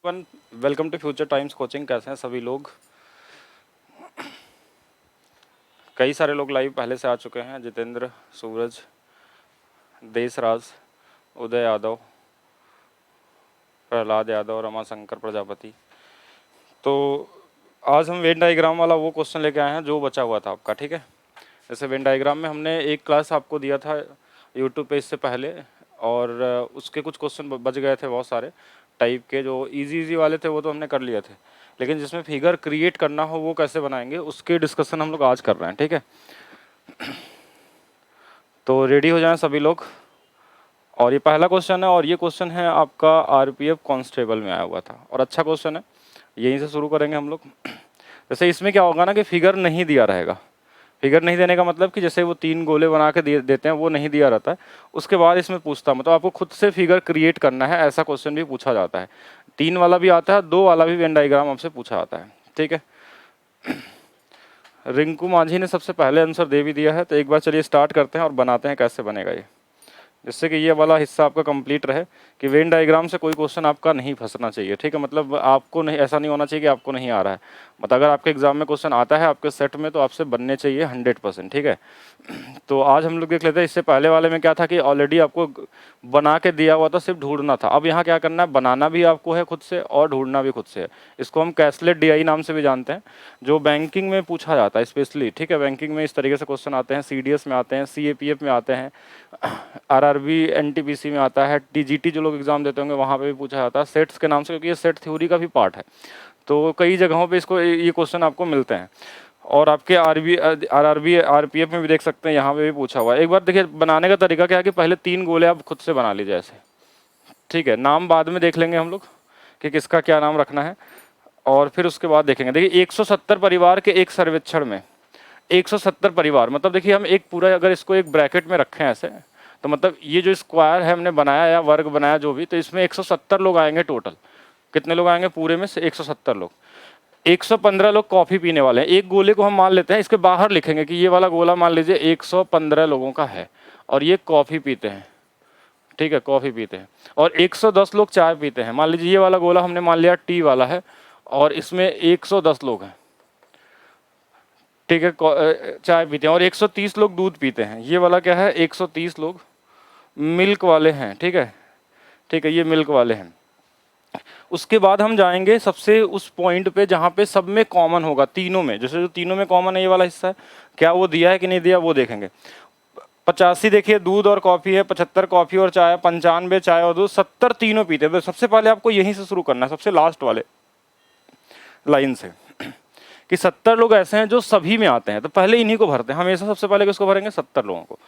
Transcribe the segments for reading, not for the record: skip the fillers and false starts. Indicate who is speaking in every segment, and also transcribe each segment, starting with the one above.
Speaker 1: One welcome to Future Times Coaching. कैसे हैं सभी लोग? कई सारे लोग लाइव पहले से आ चुके हैं। जितेंद्र, सूरज, देशराज, उदय यादव, प्रहलाद यादव, रमाशंकर प्रजापति। तो आज हम वेन डायग्राम वाला वो क्वेश्चन लेके आए हैं जो बचा हुआ था आपका। ठीक है, जैसे वेन डायग्राम में हमने एक क्लास आपको दिया था यूट्यूब पे इससे पहले, और उसके कुछ क्वेश्चन बच गए थे बहुत सारे टाइप के। जो इजी वाले थे वो तो हमने कर लिए थे, लेकिन जिसमें फिगर क्रिएट करना हो वो कैसे बनाएंगे उसके डिस्कशन हम लोग आज कर रहे हैं। ठीक है, तो रेडी हो जाएं सभी लोग। और ये पहला क्वेश्चन है, और ये क्वेश्चन है आपका आरपीएफ कांस्टेबल में आया हुआ था, और अच्छा क्वेश्चन है। यहीं से शुरू करेंगे हम लोग। जैसे इसमें क्या होगा ना कि फिगर नहीं दिया रहेगा। फिगर नहीं देने का मतलब कि जैसे वो 3 गोले बना के देते हैं, वो नहीं दिया रहता है। उसके बाद इसमें पूछता मतलब आपको खुद से फिगर क्रिएट करना है, ऐसा क्वेश्चन भी पूछा जाता है। 3 वाला भी आता है, 2 वाला भी वेन डायग्राम आपसे पूछा जाता है। ठीक है, रिंकू माझी ने सबसे पहले आंसर दे भी दिया है, तो एक बार चलिए स्टार्ट करते हैं और बनाते हैं कैसे बनेगा ये, जिससे कि ये वाला हिस्सा आपका कंप्लीट रहे कि वेन डायग्राम से कोई क्वेश्चन आपका नहीं फंसना चाहिए। ठीक है, मतलब आपको नहीं, ऐसा नहीं होना चाहिए कि आपको नहीं आ रहा है। मतलब अगर आपके एग्जाम में क्वेश्चन आता है आपके सेट में, तो आपसे बनने चाहिए 100%। ठीक है, तो आज हम लोग देख लेते हैं। इससे पहले वाले में क्या था कि ऑलरेडी आपको बना के दिया हुआ था, सिर्फ ढूंढना था। अब यहाँ क्या करना है, बनाना भी आपको है खुद से और ढूंढना भी खुद से है। इसको हम कैसलेट डीआई नाम से भी जानते हैं, जो बैंकिंग में पूछा जाता है स्पेशली। ठीक है, बैंकिंग में इस तरीके से क्वेश्चन आते हैं, सीडीएस में आते हैं, सीएपीएफ में आते हैं, आरआरबी एनटीपीसी में आता है, टीजीटी जो लोग एग्जाम देते होंगे वहाँ पे भी पूछा जाता है सेट्स के नाम से, क्योंकि ये सेट थ्योरी का भी पार्ट है। तो कई जगहों पे इसको ये क्वेश्चन आपको मिलते हैं। और आपके आरआरबी आरपीएफ में भी देख सकते हैं, यहाँ पे भी पूछा हुआ है। एक बार देखिए बनाने का तरीका क्या है कि पहले 3 गोले आप खुद से बना लीजिए ऐसे। ठीक है, नाम बाद में देख लेंगे हम लोग कि किसका क्या नाम रखना है, और फिर उसके बाद देखेंगे। देखिए 170 परिवार के एक सर्वेक्षण में 170 परिवार, मतलब देखिए हम एक पूरा अगर इसको एक ब्रैकेट में रखें ऐसे, तो मतलब ये जो स्क्वायर है हमने बनाया या वर्ग बनाया जो भी, तो इसमें 170 लोग आएंगे टोटल। कितने लोग आएंगे पूरे में से? 170 लोग। 115 लोग कॉफी पीने वाले हैं। एक गोले को हम मान लेते हैं, इसके बाहर लिखेंगे कि ये वाला गोला मान लीजिए 115 लोगों का है, और ये कॉफी पीते हैं। ठीक है, कॉफी पीते हैं। और 110 लोग चाय पीते हैं। मान लीजिए ये वाला गोला हमने मान लिया टी वाला है, और इसमें 110 लोग हैं। ठीक है, चाय पीते हैं। और 130 लोग दूध पीते हैं। ये वाला क्या है, 130 लोग मिल्क वाले हैं। ठीक है, ठीक है, ये मिल्क वाले हैं। उसके बाद हम जाएंगे सबसे उस पॉइंट पे जहाँ पे सब में कॉमन होगा, तीनों में। जैसे जो तीनों में कॉमन है ये वाला हिस्सा है, क्या वो दिया है कि नहीं दिया वो देखेंगे। 85 देखिए दूध और कॉफी है, 75 कॉफी और चाय, 95 चाय और दूध, 70 तीनों पीते हैं। तो सबसे पहले आपको यहीं से शुरू करना है, सबसे लास्ट वाले लाइन से, कि 70 लोग ऐसे हैं जो सभी में आते हैं, तो पहले इन्हीं को भरते हैं हमेशा। सबसे पहले किसको भरेंगे? 70 लोगों को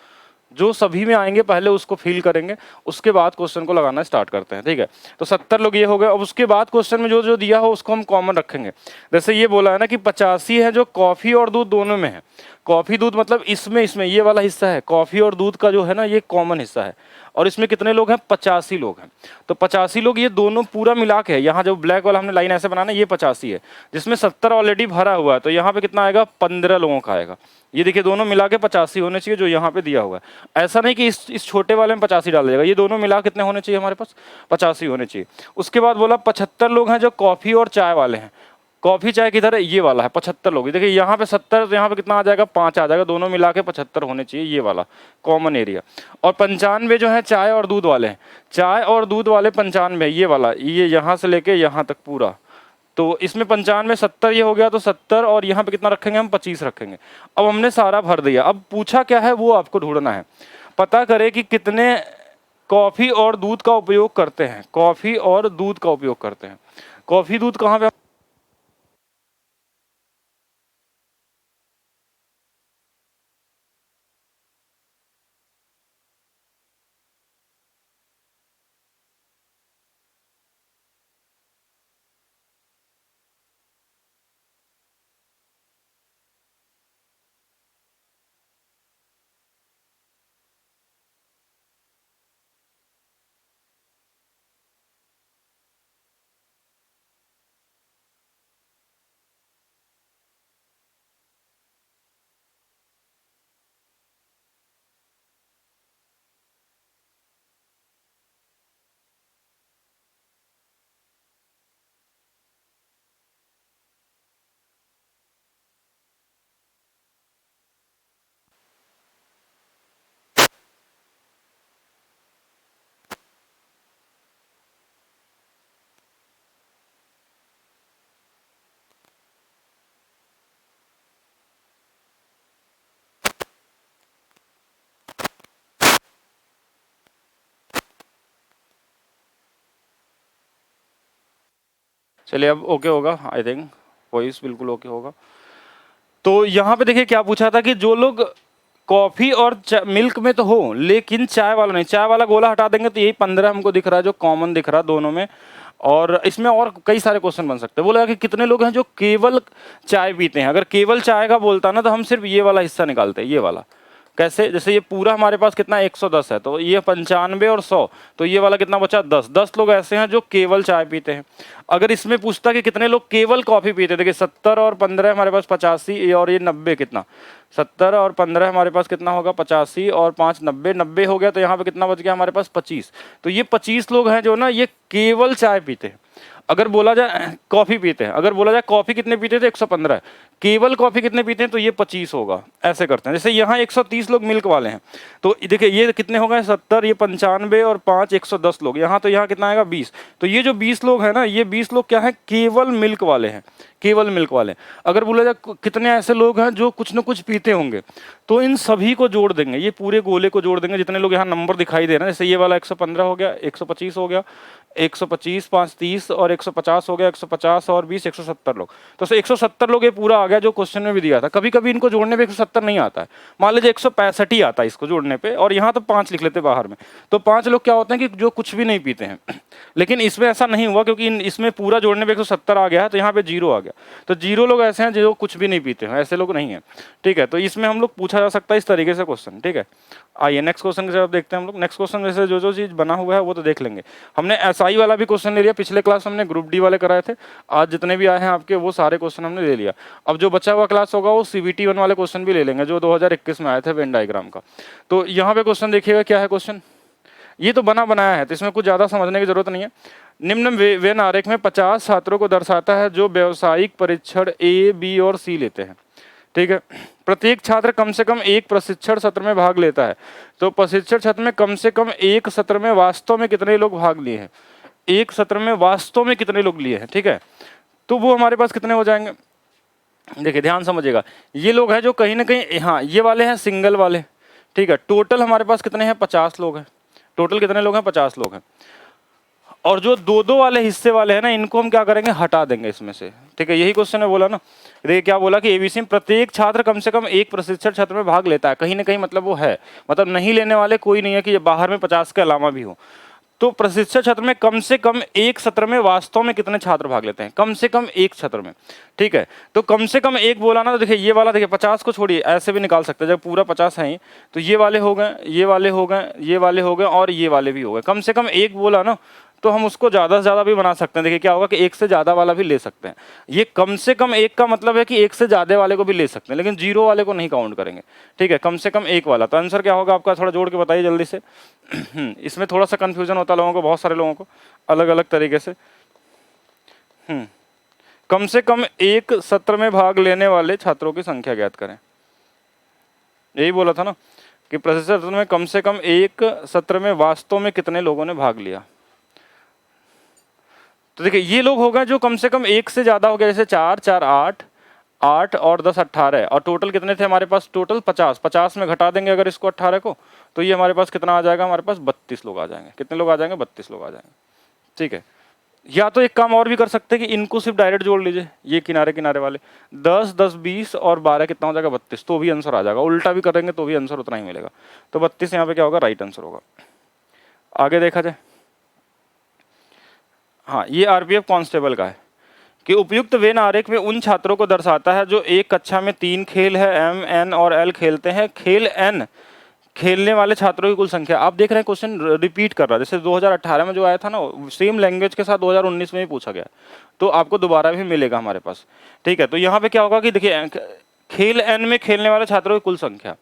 Speaker 1: जो सभी में आएंगे, पहले उसको फिल करेंगे, उसके बाद क्वेश्चन को लगाना स्टार्ट करते हैं। ठीक है, तो 70 लोग ये हो गए। अब उसके बाद क्वेश्चन में जो जो दिया हो उसको हम कॉमन रखेंगे। जैसे ये बोला है ना कि 85 है जो कॉफी और दूध दोनों में है। कॉफी दूध मतलब इसमें इसमें ये वाला हिस्सा है, कॉफी और दूध का जो है ना ये कॉमन हिस्सा है। और इसमें कितने लोग हैं? 85 लोग हैं। तो 85 लोग ये दोनों पूरा मिला के है। यहाँ जो ब्लैक वाला हमने लाइन ऐसे बनाना, ये 85 है, जिसमें 70 ऑलरेडी भरा हुआ है। तो यहाँ पे कितना आएगा? 15 लोगों का आएगा। ये देखिए दोनों मिला के 85 होने चाहिए जो यहाँ पे दिया हुआ है। ऐसा नहीं कि इस छोटे वाले में 85 डाल देगा, ये दोनों मिला कितने होने चाहिए हमारे पास? 85 होने चाहिए। उसके बाद बोला 75 लोग हैं जो कॉफी और चाय वाले हैं। कॉफी चाय किधर है? ये वाला है, 75 लोग। देखिए यहाँ पे 70, तो यहाँ पे कितना आ जाएगा? 5 आ जाएगा। दोनों मिला के 75 होने चाहिए, ये वाला कॉमन एरिया। और 95 जो है चाय और दूध वाले हैं। चाय और दूध वाले 95, ये वाला, ये यहाँ से लेके यहाँ तक पूरा। तो इसमें 95 70 ये हो गया, तो 70, और यहाँ पे कितना रखेंगे हम? 25 रखेंगे। अब हमने सारा भर दिया। अब पूछा क्या है वो आपको ढूंढना है। पता करें कि कितने कॉफी और दूध का उपयोग करते हैं। कॉफी और दूध का उपयोग करते हैं। कॉफी दूध कहाँ पे? चलिए अब ओके होगा, आई थिंक वॉइस बिल्कुल ओके होगा। तो यहाँ पे देखिए क्या पूछा था कि जो लोग कॉफी और मिल्क में तो हो लेकिन चाय वाला नहीं, चाय वाला गोला हटा देंगे तो यही 15 हमको दिख रहा है जो कॉमन दिख रहा है दोनों में। और इसमें और कई सारे क्वेश्चन बन सकते हैं। बोला कि कितने लोग हैं जो केवल चाय पीते हैं। अगर केवल चाय का बोलता ना तो हम सिर्फ ये वाला हिस्सा निकालते हैं, ये वाला। कैसे? जैसे ये पूरा हमारे पास कितना 110 है, तो ये 95 और 100, तो ये वाला कितना बचा 10। 10 लोग ऐसे हैं जो केवल चाय पीते हैं। अगर इसमें पूछता कि कितने लोग केवल कॉफी पीते हैं, देखिए 70 और 15 हमारे पास 85 और ये 90 कितना, 70 और 15 हमारे पास कितना होगा 85 और 5 90, 90 हो गया। तो यहाँ पे कितना बच गया हमारे पास 25। तो ये 25 लोग हैं जो ना ये केवल चाय पीते हैं। अगर बोला जाए कॉफी पीते हैं, अगर बोला जाए कॉफी कितने पीते हैं तो 115 है, केवल कॉफी कितने पीते हैं तो ये 25 होगा। ऐसे करते हैं। जैसे यहाँ 130 लोग मिल्क वाले हैं, तो देखिए ये कितने हो गए 70, ये 95 और 5 110 लोग। यहाँ तो यहाँ कितना आएगा 20। तो ये जो 20 लोग हैं ना, ये 20 लोग क्या है केवल मिल्क वाले हैं, केवल मिल्क वाले। अगर बोला जाए कितने ऐसे लोग हैं जो कुछ न कुछ पीते होंगे, तो इन सभी को जोड़ देंगे, ये पूरे गोले को जोड़ देंगे। जितने लोग यहाँ नंबर दिखाई दे रहे हैं, जैसे ये वाला 115 हो गया, 125 हो गया, 125 5 30 और 150 हो गया, 150 और 20 170 लोग। तो 170 लोग ये पूरा आ गया जो क्वेश्चन में भी दिया था। कभी कभी इनको जोड़ने पे 170 नहीं आता है, मान लीजिए 165 ही आता है इसको जोड़ने पे, और यहाँ तो 5 लिख लेते बाहर में। तो 5 लोग क्या होते हैं कि जो कुछ भी नहीं पीते हैं। लेकिन इसमें ऐसा नहीं हुआ, क्योंकि इसमें पूरा जोड़ने पे 170 आ गया है, तो यहाँ पे 0 आ गया। तो 0 लोग ऐसे हैं जो कुछ भी नहीं पीते हैं, ऐसे लोग नहीं है। ठीक है, तो इसमें हम लोग पूछा जा सकता है इस तरीके से क्वेश्चन। ठीक है, आइए नेक्स्ट क्वेश्चन के जवाब देखते हैं हम लोग। नेक्स्ट क्वेश्चन में से जो जो चीज बना हुआ है वो तो देख लेंगे। हमने एसआई वाला भी क्वेश्चन ले लिया, पिछले क्लास हमने ग्रुप डी वाले कराए थे। आज जितने भी आए हैं आपके वो सारे क्वेश्चन हमने ले लिया। अब जो बचा हुआ क्लास होगा वो सीबीटी 1 वाले क्वेश्चन भी ले लेंगे जो 2021 में आए थे वेन डायग्राम का। तो यहाँ पे क्वेश्चन देखिएगा क्या है क्वेश्चन। ये तो बना बनाया है तो इसमें कुछ ज्यादा समझने की जरूरत नहीं है। निम्न वेन आरेख में 50 छात्रों को दर्शाता है जो व्यावसायिक परीक्षण ए बी और सी लेते हैं। ठीक है, प्रत्येक छात्र कम से कम एक प्रशिक्षण सत्र में भाग लेता है। तो प्रशिक्षण सत्र में कम से कम एक सत्र में वास्तव में कितने लोग भाग लिए हैं, एक सत्र में वास्तव में कितने लोग लिए हैं। ठीक है, तो वो हमारे पास कितने हो जाएंगे, देखिए ध्यान समझिएगा। ये लोग हैं जो कहीं ना कहीं, हाँ ये वाले हैं सिंगल वाले। ठीक है, टोटल हमारे पास कितने हैं 50 लोग हैं। टोटल कितने लोग हैं 50 लोग हैं। और जो दो दो वाले हिस्से वाले हैं ना, इनको हम क्या करेंगे हटा देंगे इसमें से। ठीक है, यही क्वेश्चन है बोला ना। देखिए क्या बोला कि एबीसी में प्रत्येक छात्र कम से कम एक प्रशिक्षण सत्र में भाग लेता है। कहीं ना कहीं मतलब वो है, मतलब नहीं लेने वाले कोई नहीं है कि बाहर में 50 के अलावा भी हो। तो प्रशिक्षण सत्र में कम से कम एक सत्र में वास्तव में कितने छात्र भाग लेते हैं, कम से कम एक सत्र में। ठीक है, तो कम से कम एक बोला ना, तो देखिए ये वाला, देखिए 50 को छोड़िए ऐसे भी निकाल सकते हैं जब पूरा 50 है ही, तो ये वाले हो गए, ये वाले हो गए, ये वाले हो गए और ये वाले भी हो गए। कम से कम एक बोला ना, तो हम उसको ज़्यादा से ज़्यादा भी बना सकते हैं। देखिए क्या होगा कि एक से ज़्यादा वाला भी ले सकते हैं। ये कम से कम एक का मतलब है कि एक से ज़्यादा वाले को भी ले सकते हैं, लेकिन 0 वाले को नहीं काउंट करेंगे। ठीक है, कम से कम एक वाला। तो आंसर क्या होगा आपका, थोड़ा जोड़ के बताइए जल्दी से। इसमें थोड़ा सा कन्फ्यूजन होता है लोगों को, बहुत सारे लोगों को अलग अलग तरीके से। कम से कम एक सत्र में भाग लेने वाले छात्रों की संख्या ज्ञात करें। यही बोला था ना कि प्रशिक्षण सत्र में कम से कम एक सत्र में वास्तव में कितने लोगों ने भाग लिया। तो देखिए ये लोग हो गए जो कम से कम एक से ज्यादा हो गया, जैसे 4 4 8 8 और 10 18, और टोटल कितने थे हमारे पास, टोटल 50। 50 में घटा देंगे अगर इसको 18 को, तो ये हमारे पास कितना आ जाएगा, हमारे पास 32 लोग आ जाएंगे। कितने लोग आ जाएंगे, 32 लोग आ जाएंगे। ठीक है, या तो एक काम और भी कर सकते हैं कि इनको सिर्फ डायरेक्ट जोड़ लीजिए, ये किनारे किनारे वाले 10 10 20 और 12 कितना हो जाएगा 32, तो भी आंसर आ जाएगा। उल्टा भी करेंगे तो भी आंसर उतना ही मिलेगा। तो 32 यहाँ पे क्या होगा, राइट आंसर होगा। आगे देखा जाए, हाँ ये आरपीएफ कांस्टेबल का है कि उपयुक्त वेन आरेख में उन छात्रों को दर्शाता है जो एक कक्षा में 3 खेल है एम एन और एल खेलते हैं। खेल एन खेलने वाले छात्रों की कुल संख्या। आप देख रहे हैं क्वेश्चन रिपीट कर रहा है, जैसे 2018 में जो आया था ना, सेम लैंग्वेज के साथ 2019 में भी पूछा गया, तो आपको दोबारा भी मिलेगा हमारे पास। ठीक है, तो यहाँ पे क्या होगा कि देखिए खेल एन में खेलने वाले छात्रों की कुल संख्या,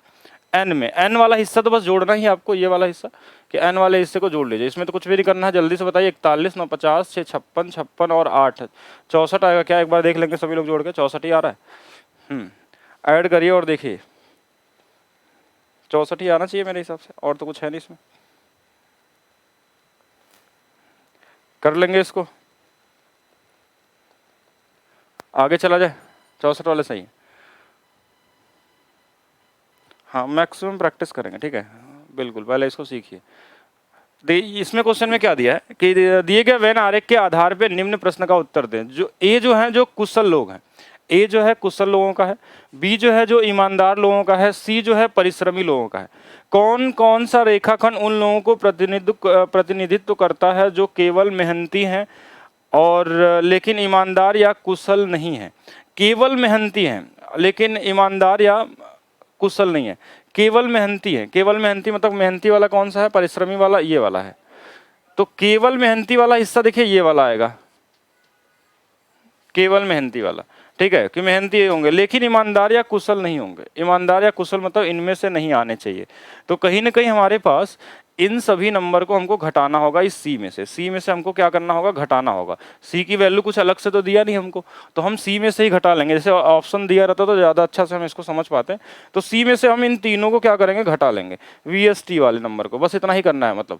Speaker 1: एन में एन वाला हिस्सा तो बस जोड़ना ही आपको, ये वाला हिस्सा कि एन वाले हिस्से को जोड़ लीजिए। इसमें तो कुछ भी नहीं करना है, जल्दी से बताइए। 41 9 50 6 56 56 और 8 64 आएगा क्या, एक बार देख लेंगे सभी लोग जोड़ के। 64 ही आ रहा है, ऐड करिए और देखिए 64 ही आना चाहिए मेरे हिसाब से, और तो कुछ है नहीं इसमें। कर लेंगे इसको, आगे चला जाए। 64 वाले सही है, हाँ मैक्सिमम प्रैक्टिस करेंगे। ठीक है, बिल्कुल पहले इसको सीखिए। इसमें क्वेश्चन में क्या दिया है कि दिए गए वेन आरेख के आधार पे निम्न प्रश्न का उत्तर दें। जो ए जो है जो कुशल लोग हैं, ए जो है कुशल लोगों का है, बी जो है जो ईमानदार लोगों का है, सी जो है परिश्रमी लोगों का है। कौन कौन सा रेखाखंड उन लोगों को प्रतिनिधित्व करता है जो केवल मेहनती हैं और लेकिन ईमानदार या कुशल नहीं है। केवल मेहनती हैं लेकिन ईमानदार या कुशल नहीं है। केवल मेहनती है, केवल मेहनती मतलब मेहनती वाला कौन सा है, परिश्रमी वाला, ये वाला है। तो केवल मेहनती वाला हिस्सा देखिए ये वाला आएगा, केवल मेहनती वाला, ठीक है, कि मेहनती होंगे लेकिन ईमानदार या कुशल नहीं होंगे। ईमानदार या कुशल मतलब इनमें से नहीं आने चाहिए। तो कहीं ना कहीं हमारे पास इन सभी नंबर को हमको घटाना होगा इस सी में से। सी में से हमको क्या करना होगा, घटाना होगा। सी की वैल्यू कुछ अलग से तो दिया नहीं हमको, तो हम सी में से ही घटा लेंगे। जैसे ऑप्शन दिया रहता तो ज़्यादा अच्छा से हम इसको समझ पाते हैं। तो सी में से हम इन तीनों को क्या करेंगे, घटा लेंगे, VST वाले नंबर को। बस इतना ही करना है। मतलब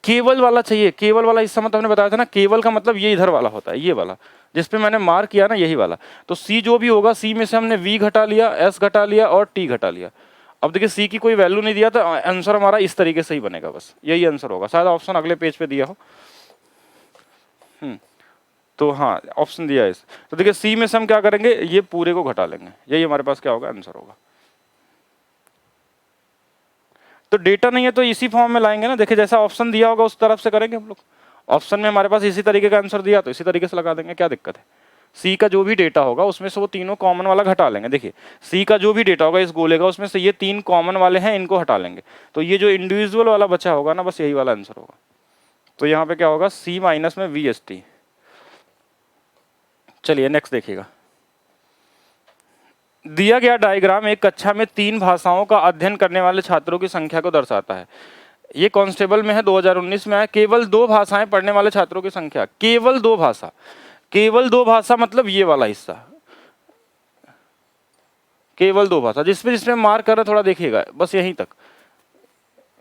Speaker 1: केवल वाला चाहिए, केवल वाला हिस्सा मतलब हमने बताया था ना, केवल का मतलब ये इधर वाला होता है, ये वाला जिस पे मैंने मार्क किया ना, यही वाला। तो सी जो भी होगा, सी में से हमने V घटा लिया, S घटा लिया और T घटा लिया। अब देखिए सी की कोई वैल्यू नहीं दिया तो आंसर हमारा इस तरीके से ही बनेगा, बस यही आंसर होगा। शायद ऑप्शन अगले पेज पे दिया हो। तो हाँ ऑप्शन दिया है इस। तो देखिए सी में से हम क्या करेंगे, ये पूरे को घटा लेंगे, यही हमारे पास क्या होगा, आंसर होगा। तो डेटा नहीं है तो इसी फॉर्म में लाएंगे ना। देखिए जैसा ऑप्शन दिया होगा उस तरफ से करेंगे हम लोग। ऑप्शन में हमारे पास इसी तरीके का आंसर दिया तो इसी तरीके से लगा देंगे, क्या दिक्कत है। सी का जो भी डेटा होगा उसमें से वो तीनों कॉमन वाला घटा लेंगे। देखिए सी का जो भी डेटा होगा इस गोले का, उसमें से ये 3 कॉमन वाले हैं, इनको हटा लेंगे। तो ये जो इंडिविजुअल वाला बचा होगा ना, बस यही वाला आंसर होगा। तो यहाँ पे क्या होगा, सी माइनस में VST। चलिए नेक्स्ट देखिएगा। दिया गया डायग्राम एक कक्षा में 3 भाषाओं का अध्ययन करने वाले छात्रों की संख्या को दर्शाता है। ये कांस्टेबल में है, 2019 में है। केवल 2 भाषाएं पढ़ने वाले छात्रों की संख्या, केवल 2 भाषा, केवल 2 भाषा मतलब ये वाला हिस्सा, केवल 2 भाषा। जिसमें मार्क कर रहे थोड़ा देखिएगा, बस यहीं तक।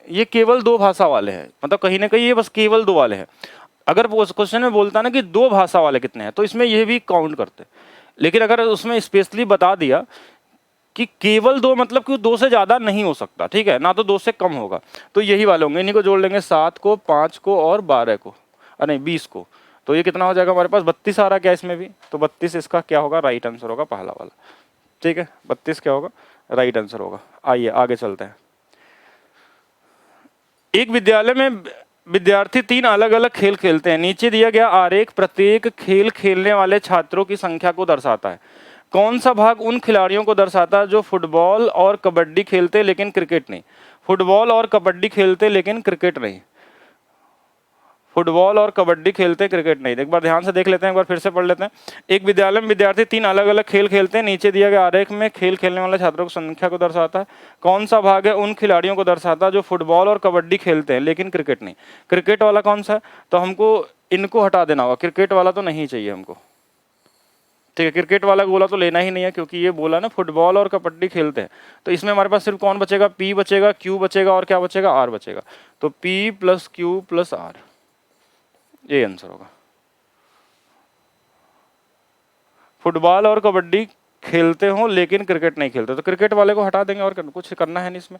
Speaker 1: ये केवल 2 भाषा वाले हैं, मतलब कहीं ना कहीं ये बस केवल 2 वाले हैं। अगर क्वेश्चन में बोलता ना कि 2 भाषा वाले कितने हैं, तो इसमें ये भी काउंट करते। लेकिन अगर उसमें स्पेशली बता दिया कि केवल 2 मतलब कि 2 से ज्यादा नहीं हो सकता, ठीक है ना, तो 2 से कम होगा, तो यही वाले होंगे। इन्हीं को जोड़ लेंगे, 7 को, 5 को और 12 को, नहीं 20 को। तो ये कितना हो जाएगा हमारे पास, 32 आ रहा क्या इसमें भी। तो 32 इसका क्या होगा, राइट आंसर होगा पहला वाला, ठीक है। 32 क्या होगा, राइट आंसर होगा। आइए आगे चलते हैं। एक विद्यालय में विद्यार्थी 3 अलग अलग खेल खेलते हैं। नीचे दिया गया आरेख प्रत्येक खेल खेलने वाले छात्रों की संख्या को दर्शाता है। कौन सा भाग उन खिलाड़ियों को दर्शाता है जो फुटबॉल और कबड्डी खेलते लेकिन क्रिकेट नहीं। फुटबॉल और कबड्डी खेलते लेकिन क्रिकेट नहीं, फुटबॉल और कबड्डी खेलते क्रिकेट नहीं। एक बार ध्यान से देख लेते हैं, एक बार फिर से पढ़ लेते हैं। एक विद्यालय में विद्यार्थी 3 अलग अलग खेल खेलते हैं। नीचे दिया गया आरेख में खेल खेलने वाले छात्रों की संख्या को दर्शाता है। कौन सा भाग है उन खिलाड़ियों को दर्शाता है जो फुटबॉल और कबड्डी खेलते हैं लेकिन क्रिकेट नहीं। क्रिकेट वाला कौन सा है, तो हमको इनको हटा देना होगा, क्रिकेट वाला तो नहीं चाहिए हमको, ठीक है। क्रिकेट वाला गोला तो लेना ही नहीं है, क्योंकि ये बोला ना फुटबॉल और कबड्डी खेलते हैं। तो इसमें हमारे पास सिर्फ कौन बचेगा, P बचेगा, Q बचेगा और क्या बचेगा, R बचेगा। तो P + Q + R, ये आंसर होगा। फुटबॉल और कबड्डी खेलते हो लेकिन क्रिकेट नहीं खेलते, तो क्रिकेट वाले को हटा देंगे, और कुछ करना है नहीं इसमें।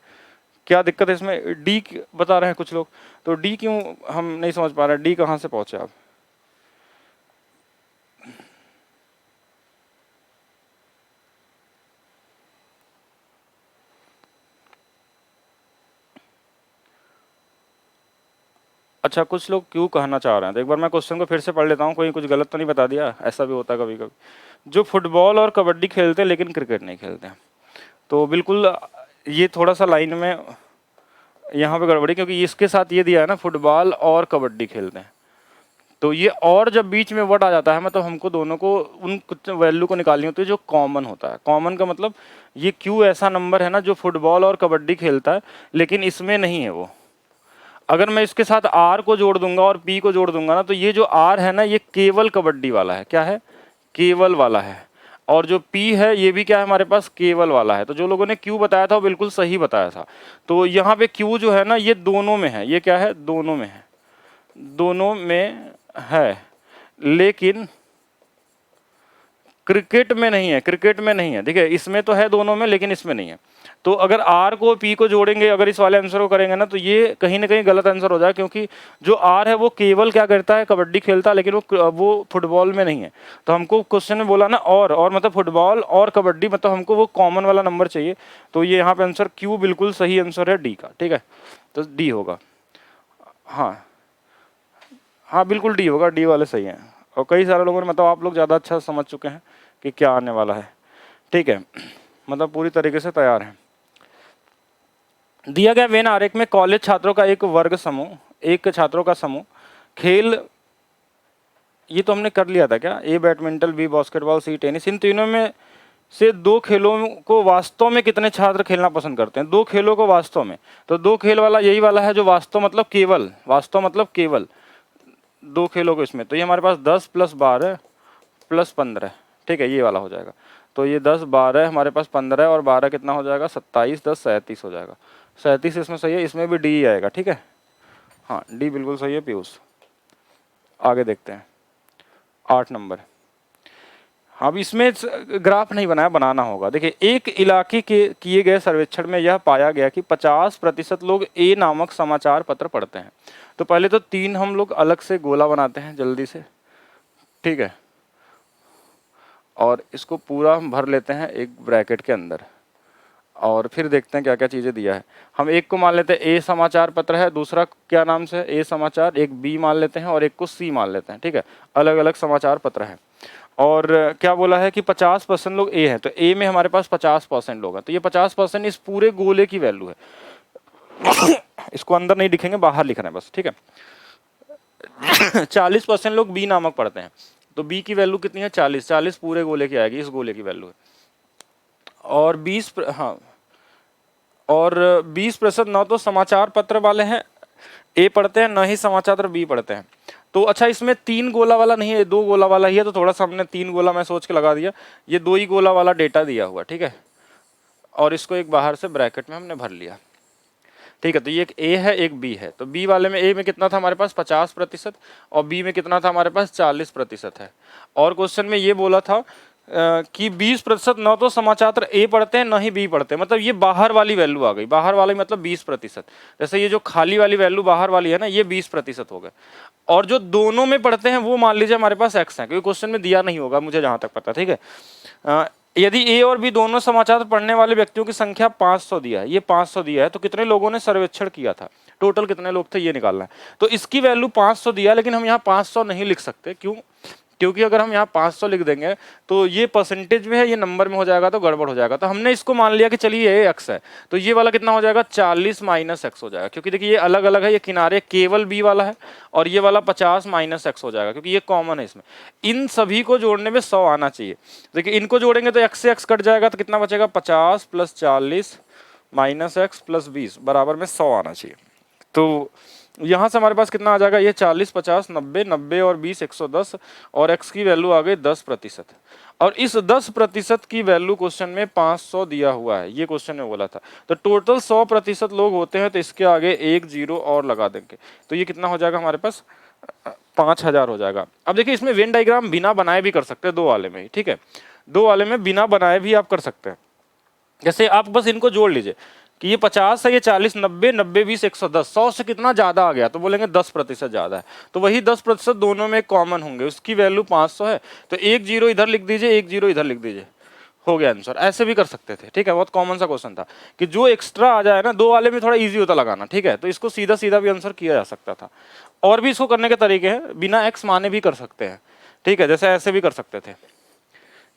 Speaker 1: क्या दिक्कत है इसमें, D बता रहे हैं कुछ लोग, तो D क्यों हम नहीं समझ पा रहे, D कहाँ से पहुंचे आप। अच्छा कुछ लोग क्यों कहना चाह रहे हैं, तो एक बार मैं क्वेश्चन को फिर से पढ़ लेता हूँ, कोई कुछ गलत तो नहीं बता दिया, ऐसा भी होता है कभी कभी। जो फुटबॉल और कबड्डी खेलते हैं लेकिन क्रिकेट नहीं खेलते हैं, तो बिल्कुल ये थोड़ा सा लाइन में यहाँ पे गड़बड़ी, क्योंकि इसके साथ ये दिया है ना फुटबॉल और कबड्डी खेलते हैं, तो ये और जब बीच में वर्ड आ जाता है मतलब हमको दोनों को उन वैल्यू को निकालनी होती है जो कॉमन होता है। कॉमन का मतलब ये Q ऐसा नंबर है ना जो फुटबॉल और कबड्डी खेलता है लेकिन इसमें नहीं है वो। अगर मैं इसके साथ R को जोड़ दूंगा और P को जोड़ दूंगा ना, तो ये जो R है ना ये केवल कबड्डी वाला है, क्या है, केवल वाला है। और जो P है ये भी क्या है हमारे पास, केवल वाला है। तो जो लोगों ने Q बताया था वो बिल्कुल सही बताया था। तो यहाँ पे Q जो है ना ये दोनों में है, ये क्या है, दोनों में है, दोनों में है। लेकिन क्रिकेट में नहीं है, क्रिकेट में नहीं है। देखिए इसमें तो है दोनों में, लेकिन इसमें नहीं है। तो अगर आर को पी को जोड़ेंगे, अगर इस वाले आंसर को करेंगे ना, तो ये कहीं ना कहीं गलत आंसर हो जाए, क्योंकि जो आर है वो केवल क्या करता है, कबड्डी खेलता है, लेकिन वो फुटबॉल में नहीं है। तो हमको क्वेश्चन में बोला ना और मतलब फुटबॉल और कबड्डी, मतलब हमको वो कॉमन वाला नंबर चाहिए। तो ये यहाँ पे आंसर क्यू बिल्कुल सही आंसर है डी का, ठीक है, तो डी होगा। हाँ हाँ बिल्कुल डी होगा, डी वाले सही हैं। और कई सारे लोगों ने, मतलब आप लोग ज़्यादा अच्छा समझ चुके हैं कि क्या आने वाला है, ठीक है, मतलब पूरी तरीके से तैयार हैं। दिया गया वेन आरेख में कॉलेज छात्रों का एक वर्ग समूह, एक छात्रों का समूह खेल, ये तो हमने कर लिया था क्या, A badminton, B basketball, C tennis, इन तीनों में से दो खेलों को वास्तव में कितने छात्र खेलना पसंद करते हैं। दो खेलों को वास्तव में, तो दो खेल वाला यही वाला है जो वास्तव मतलब केवल, वास्तव मतलब केवल दो खेलों को इसमें, तो ये हमारे पास 10 + 12 + 15, ठीक है, ये वाला हो जाएगा। तो ये 10 12 हमारे पास 15 और 12 कितना हो जाएगा, 27, 10 37 हो जाएगा। 37 इसमें सही है, इसमें भी डी आएगा, ठीक है, हाँ डी बिल्कुल सही है पीयूष। आगे देखते हैं 8 नंबर। अब इसमें ग्राफ नहीं बनाया, बनाना होगा। देखिए एक इलाके के किए गए सर्वेक्षण में यह पाया गया कि 50% लोग ए नामक समाचार पत्र पढ़ते हैं। तो पहले तो 3 हम लोग अलग से गोला बनाते हैं जल्दी से, ठीक है, और इसको पूरा हम भर लेते हैं एक ब्रैकेट के अंदर, और फिर देखते हैं क्या क्या चीज़ें दिया है। हम एक को मान लेते हैं ए समाचार पत्र है, दूसरा क्या नाम से ए समाचार, एक बी मान लेते हैं और एक को सी मान लेते हैं, ठीक है, अलग अलग समाचार पत्र है। और क्या बोला है कि 50% लोग ए हैं, तो ए में हमारे पास 50% लोग हैं, तो ये 50% इस पूरे गोले की वैल्यू है। इसको अंदर नहीं लिखेंगे, बाहर लिख रहे हैं बस, ठीक है। 40% लोग बी नामक पढ़ते हैं, तो बी की वैल्यू कितनी है, 40, 40 पूरे गोले की आएगी, इस गोले की वैल्यू है। और 20, हाँ, और 20% न तो समाचार पत्र वाले हैं ए पढ़ते हैं, न ही समाचार पत्र बी पढ़ते हैं। तो अच्छा इसमें 3 गोला वाला नहीं है, 2 गोला वाला ही है, तो थोड़ा सा हमने 3 गोला मैं सोच के लगा दिया, ये 2 ही गोला वाला डेटा दिया हुआ, ठीक है, और इसको एक बाहर से ब्रैकेट में हमने भर लिया, ठीक है। तो ये एक ए है, एक बी है, तो बी वाले में ए में कितना था हमारे पास 50% और बी में कितना था हमारे पास 40% है। और क्वेश्चन में ये बोला था कि 20% न तो समाचार ए पढ़ते हैं न ही बी पढ़ते हैं, मतलब ये बाहर वाली वैल्यू आ गई, बाहर वाली मतलब 20%। जैसे ये जो खाली वाली वैल्यू बाहर वाली है ना, ये 20% हो गए। और जो दोनों में पढ़ते हैं वो मान लीजिए हमारे पास एक्स है, क्योंकि क्वेश्चन में दिया नहीं होगा मुझे जहां तक पता, ठीक है। यदि ए और बी दोनों समाचार पढ़ने वाले व्यक्तियों की संख्या 500 दिया है, ये 500 दिया है, तो कितने लोगों ने सर्वेक्षण किया था, टोटल कितने लोग थे ये निकालना है। तो इसकी वैल्यू 500 दिया, लेकिन हम यहाँ 500 नहीं लिख सकते, क्यों, क्योंकि अगर हम यहाँ 500 लिख देंगे तो ये परसेंटेज में है, ये नंबर में हो जाएगा तो गड़बड़ हो जाएगा। तो हमने इसको मान लिया कि चलिए ये एक्स है, तो ये वाला कितना हो जाएगा 40 - एक्स हो जाएगा, क्योंकि देखिए ये अलग अलग है, ये किनारे केवल बी वाला है और ये वाला 50 - एक्स हो जाएगा, क्योंकि ये कॉमन है इसमें। इन सभी को जोड़ने में 100 आना चाहिए। देखिए इनको जोड़ेंगे तो एक्स से एक्स कट जाएगा, तो कितना बचेगा 50 + 40 - एक्स + 20 बराबर में 100 आना चाहिए। तो यहाँ से हमारे पास कितना आ जाएगा, ये 40 50 90 90 और 20 110, और x की वैल्यू आ गई 10%। और इस 10% की वैल्यू क्वेश्चन में 500 दिया हुआ है, ये क्वेश्चन में बोला था। तो टोटल 100% लोग होते हैं, तो इसके आगे एक 0 और लगा देंगे, तो ये कितना हो जाएगा हमारे पास 5000 हो जाएगा। अब देखिए इसमें वेन डायग्राम बिना बनाए भी कर सकते हैं, 2 वाले में ही, ठीक है, 2 वाले में बिना बनाए भी आप कर सकते हैं। जैसे आप बस इनको जोड़ लीजिए कि ये 50 है, ये 40 90 90 20 110, 100 से कितना ज्यादा आ गया, तो बोलेंगे 10% ज्यादा है, तो वही 10% दोनों में कॉमन होंगे, उसकी वैल्यू 500 है, तो एक 0 इधर लिख दीजिए, एक 0 इधर लिख दीजिए, हो गया आंसर। ऐसे भी कर सकते थे, ठीक है, बहुत कॉमन सा क्वेश्चन था कि जो एक्स्ट्रा आ जाए ना, 2 वाले में थोड़ा इजी होता लगाना, ठीक है, तो इसको सीधा सीधा भी आंसर किया जा सकता था। और भी इसको करने के तरीके हैं, बिना एक्स माने भी कर सकते हैं, ठीक है, जैसे ऐसे भी कर सकते थे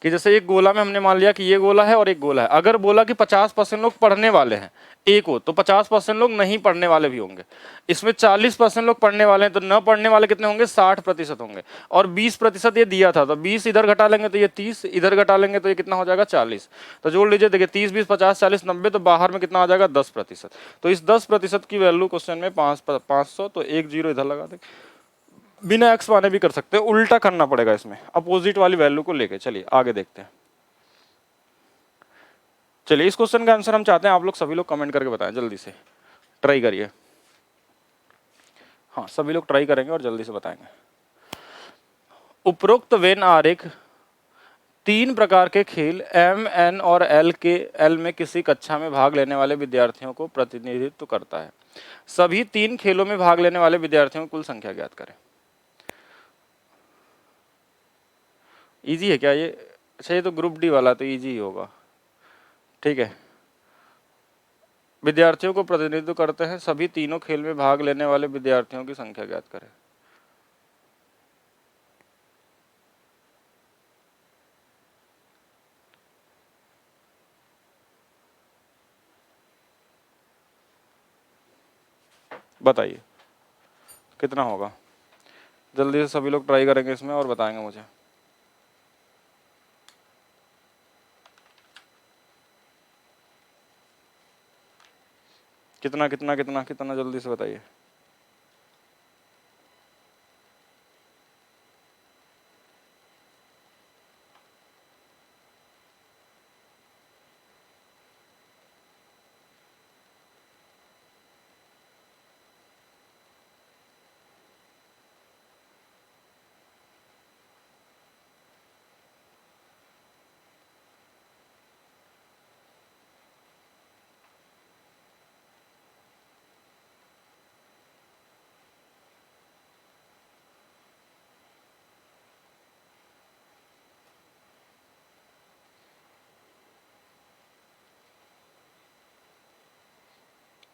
Speaker 1: कि जैसे एक गोला में हमने मान लिया कि ये गोला है और एक गोला है, अगर बोला कि 50% लोग पढ़ने वाले हैं ए को, तो 50% लोग नहीं पढ़ने वाले भी होंगे। इसमें 40% लोग पढ़ने वाले हैं, तो न पढ़ने वाले कितने होंगे 60% होंगे, और 20% ये दिया था, तो 20 इधर घटा लेंगे तो ये 30, इधर घटा लेंगे तो ये कितना हो जाएगा 40। तो जोड़ लीजिए, देखिए 30 20 50 40 90, तो बाहर में कितना आ जाएगा 10%। तो इस 10% की वैल्यू क्वेश्चन में 500, तो एक 0 इधर लगा देंगे। बिना एक्स माने भी कर सकते हैं, उल्टा करना पड़ेगा इसमें, अपोजिट वाली वैल्यू को लेके। चलिए आगे देखते हैं। चलिए इस क्वेश्चन का आंसर हम चाहते हैं आप लोग सभी लोग कमेंट करके बताएं, जल्दी से ट्राई करिए। हाँ सभी लोग ट्राई करेंगे और जल्दी से बताएंगे। उपरोक्त वेन आरेख तीन प्रकार के खेल एम, एन और एल में किसी कक्षा में भाग लेने वाले विद्यार्थियों को प्रतिनिधित्व करता है। सभी तीन खेलों में भाग लेने वाले विद्यार्थियों की कुल संख्या ज्ञात करें। इजी है क्या ये? अच्छा, ये तो ग्रुप डी वाला, तो इजी ही होगा। ठीक है, विद्यार्थियों को प्रतिनिधित्व करते हैं, सभी तीनों खेल में भाग लेने वाले विद्यार्थियों की संख्या ज्ञात करें। बताइए कितना होगा? जल्दी से सभी लोग ट्राई करेंगे इसमें और बताएंगे मुझे। कितना कितना कितना कितना जल्दी से बताइए।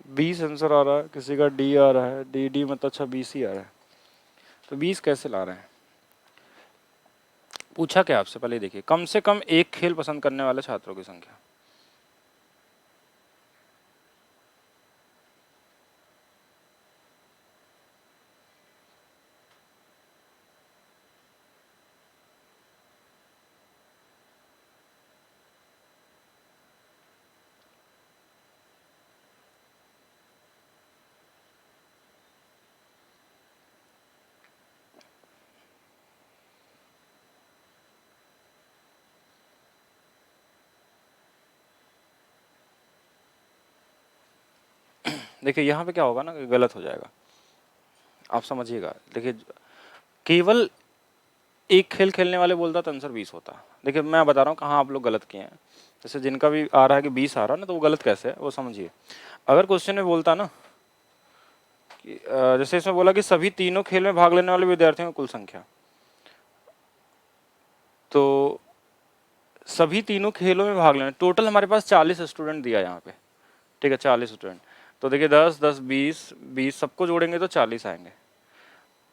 Speaker 1: बीस आंसर आ रहा है, किसी का डी आ रहा है, डी डी मतलब अच्छा 20 ही आ रहा है। तो 20 कैसे ला रहे हैं? पूछा क्या आपसे? पहले देखिए, कम से कम एक खेल पसंद करने वाले छात्रों की संख्या। देखिए यहाँ पे क्या होगा ना, गलत हो जाएगा, आप समझिएगा। देखिए, केवल एक खेल खेलने वाले बोलता तो आंसर 20 होता। देखिए मैं बता रहा हूँ कहाँ आप लोग गलत किए हैं। जैसे जिनका भी आ रहा है कि 20 आ रहा है ना, तो वो गलत कैसे है वो समझिए। अगर क्वेश्चन में बोलता ना कि जैसे इसमें बोला कि सभी तीनों खेल में भाग लेने वाले विद्यार्थियों की कुल संख्या, तो सभी तीनों खेलों में भाग लेना, टोटल हमारे पास 40 स्टूडेंट दिया यहाँ पे। ठीक है, 40 स्टूडेंट। तो देखिए 10 10 20 20 सबको जोड़ेंगे तो 40 आएंगे।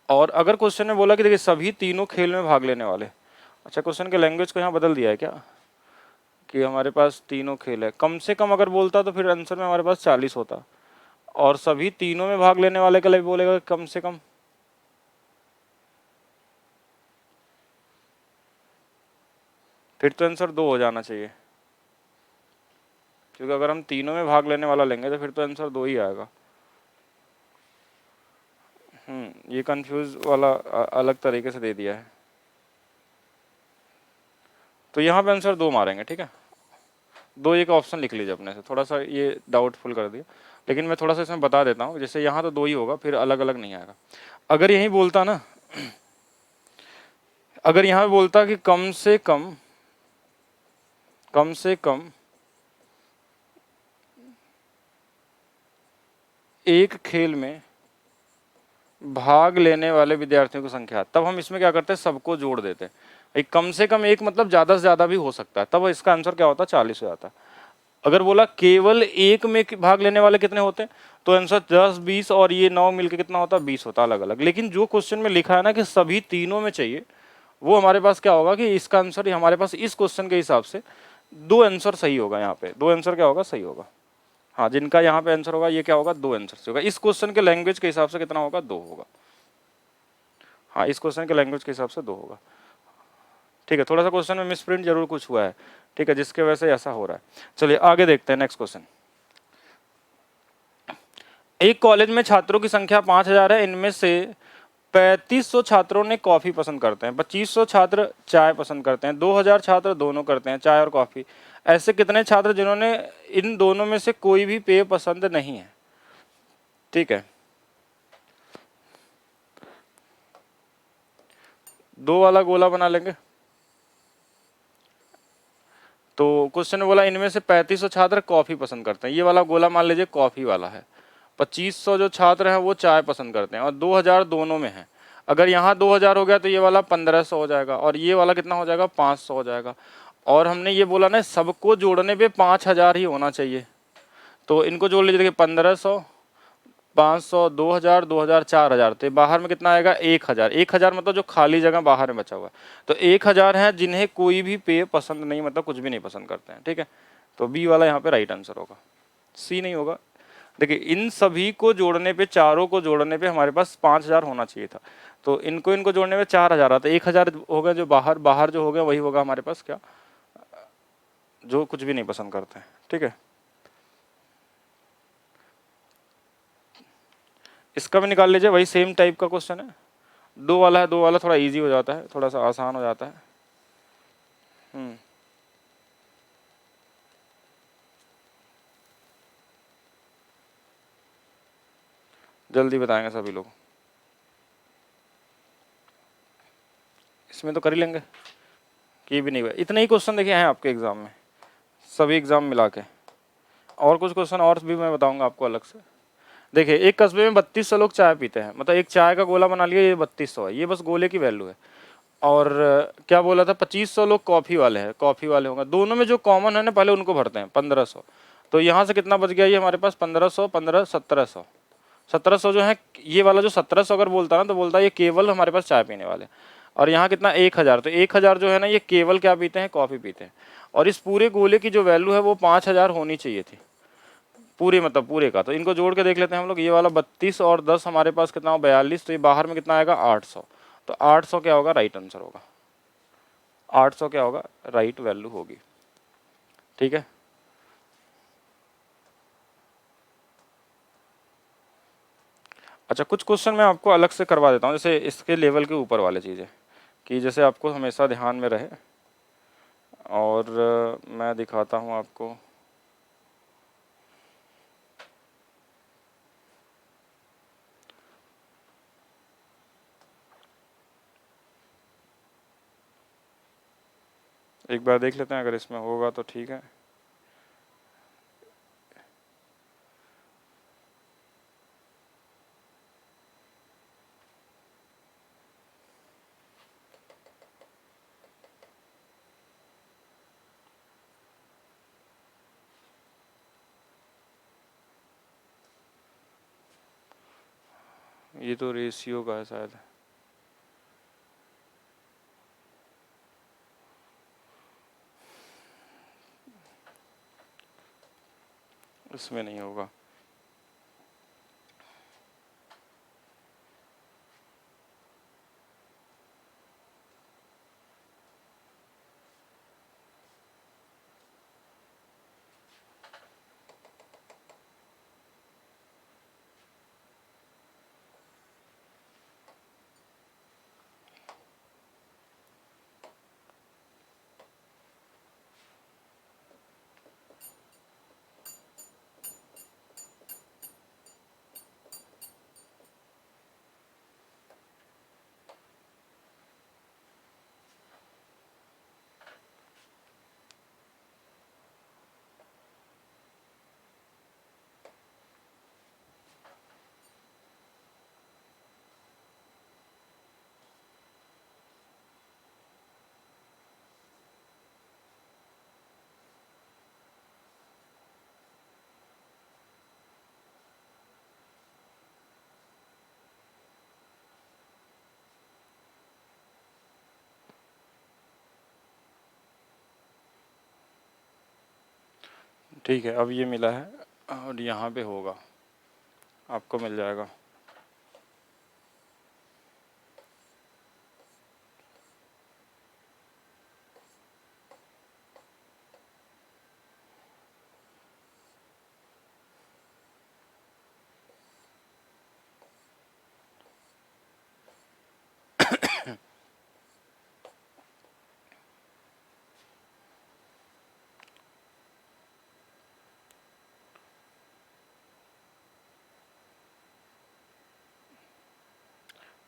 Speaker 1: और अगर क्वेश्चन में बोला कि देखिए सभी तीनों खेल में भाग लेने वाले, अच्छा क्वेश्चन के लैंग्वेज को यहाँ बदल दिया है क्या कि हमारे पास तीनों खेल है। कम से कम अगर बोलता तो फिर आंसर में हमारे पास 40 होता, और सभी तीनों में भाग लेने वाले के लिए बोलेगा कम से कम, फिर तो आंसर 2 हो जाना चाहिए, क्योंकि अगर हम तीनों में भाग लेने वाला लेंगे तो फिर तो आंसर 2 ही आएगा। ये कंफ्यूज वाला अलग तरीके से दे दिया है, तो यहाँ पे आंसर 2 मारेंगे। ठीक है, 2 एक ऑप्शन लिख लीजिए अपने से, थोड़ा सा ये डाउटफुल कर दिया, लेकिन मैं थोड़ा सा इसमें बता देता हूँ। जैसे यहाँ तो 2 ही होगा, फिर अलग अलग नहीं आएगा। अगर यही बोलता ना, अगर यहाँ बोलता कि कम से कम एक खेल में भाग लेने वाले विद्यार्थियों की संख्या, तब हम इसमें क्या करते हैं, सबको जोड़ देते हैं। एक कम से कम एक मतलब ज्यादा से ज्यादा भी हो सकता है, तब इसका आंसर क्या होता है, 40 हो जाता है। अगर बोला केवल एक में भाग लेने वाले कितने होते हैं, तो आंसर 10 20 और ये 9 मिलके कितना होता है, 20 होता, अलग अलग। लेकिन जो क्वेश्चन में लिखा है ना कि सभी तीनों में चाहिए, वो हमारे पास क्या होगा कि इसका आंसर हमारे पास इस क्वेश्चन के हिसाब से 2 आंसर सही होगा। यहाँ पे 2 आंसर क्या होगा, सही होगा। हाँ, जिनका यहाँ पे आंसर होगा ये क्या होगा, 2 आंसर होगा। इस क्वेश्चन के लैंग्वेज के हिसाब से कितना होगा, 2 होगा। हाँ, इस क्वेश्चन के लैंग्वेज के हिसाब से 2 होगा। ठीक है, थोड़ा सा क्वेश्चन में मिसप्रिंट जरूर कुछ हुआ है, ठीक है, जिसके वजह से ऐसा हो रहा है। चलिए आगे देखते हैं नेक्स्ट क्वेश्चन। एक कॉलेज में छात्रों की संख्या 5000 है, इनमें से 3500 छात्रों ने कॉफी पसंद करते हैं, 2500 छात्र चाय पसंद करते हैं, 2000 छात्र दोनों करते हैं, चाय और कॉफी। ऐसे कितने छात्र जिन्होंने इन दोनों में से कोई भी पेय पसंद नहीं है। ठीक है, 2 वाला गोला बना लेंगे। तो क्वेश्चन में बोला इनमें से 3500 छात्र कॉफ़ी पसंद करते हैं, ये वाला गोला मान लीजिए कॉफ़ी वाला है। 2500 जो छात्र हैं वो चाय पसंद करते हैं और 2000 दोनों में है। अगर यहाँ 2000 हो गया तो ये वाला 1500 हो जाएगा और ये वाला कितना हो जाएगा 500 हो जाएगा। और हमने ये बोला ना सबको जोड़ने पे 5000 ही होना चाहिए, तो इनको जोड़ लीजिए। देखिए 1500, 500, 2000, 2000, 4000, तो बाहर में कितना आएगा 1000। 1000 मतलब जो खाली जगह बाहर में बचा हुआ है, तो 1000 है जिन्हें कोई भी पेय पसंद नहीं, मतलब कुछ भी नहीं पसंद करते हैं। ठीक है, तो बी वाला यहाँ पे राइट आंसर होगा, सी नहीं होगा। देखिए इन सभी को जोड़ने पे, चारों को जोड़ने पे हमारे पास 5000 होना चाहिए था, तो इनको इनको जोड़ने में 4000 आता है। 1000 हो गया जो बाहर, बाहर जो हो गया वही होगा हमारे पास क्या, जो कुछ भी नहीं पसंद करते हैं। ठीक है, इसका भी निकाल लीजिए, वही सेम टाइप का क्वेश्चन है। दो वाला है, दो वाला थोड़ा इजी हो जाता है, थोड़ा सा आसान हो जाता है। जल्दी बताएंगे सभी लोग, इसमें तो कर ही लेंगे कि भी नहीं हुआ। इतने ही क्वेश्चन देखिए हैं आपके एग्जाम में, सभी एग्जाम मिला के, और कुछ क्वेश्चन और भी मैं बताऊंगा आपको अलग से। देखिए एक कस्बे में 3200 लोग चाय पीते हैं, मतलब एक चाय का गोला बना लिया, ये 3200 है, ये बस गोले की वैल्यू है। और क्या बोला था 2500 लोग कॉफ़ी वाले हैं, कॉफ़ी वाले होंगे, दोनों में जो कॉमन है ना पहले उनको भरते हैं 1500, तो यहाँ से कितना बच गया ये हमारे पास 1500, 15, 1700। 1700 जो है ये वाला, जो 1700 अगर बोलता ना तो बोलता है ये केवल हमारे पास चाय पीने वाले। और यहाँ कितना 1000, तो 1000 जो है ना ये केवल क्या पीते हैं, कॉफ़ी पीते हैं। और इस पूरे गोले की जो वैल्यू है वो 5000 होनी चाहिए थी, पूरे मतलब पूरे का। तो इनको जोड़ के देख लेते हैं हम लोग, ये वाला 32 और 10 हमारे पास कितना हो 42, तो ये बाहर में कितना आएगा 800, तो 800 क्या होगा, राइट आंसर होगा। 800 क्या होगा, राइट वैल्यू होगी। ठीक है, अच्छा कुछ क्वेश्चन मैं आपको अलग से करवा देता हूँ, जैसे इसके लेवल के ऊपर वाले चीज़ें, कि जैसे आपको हमेशा ध्यान में रहे। और मैं दिखाता हूँ आपको, एक बार देख लेते हैं, अगर इसमें होगा तो ठीक है। ये तो रेशियो का है शायद, इसमें नहीं होगा। ठीक है, अब ये मिला है और यहाँ पे होगा, आपको मिल जाएगा।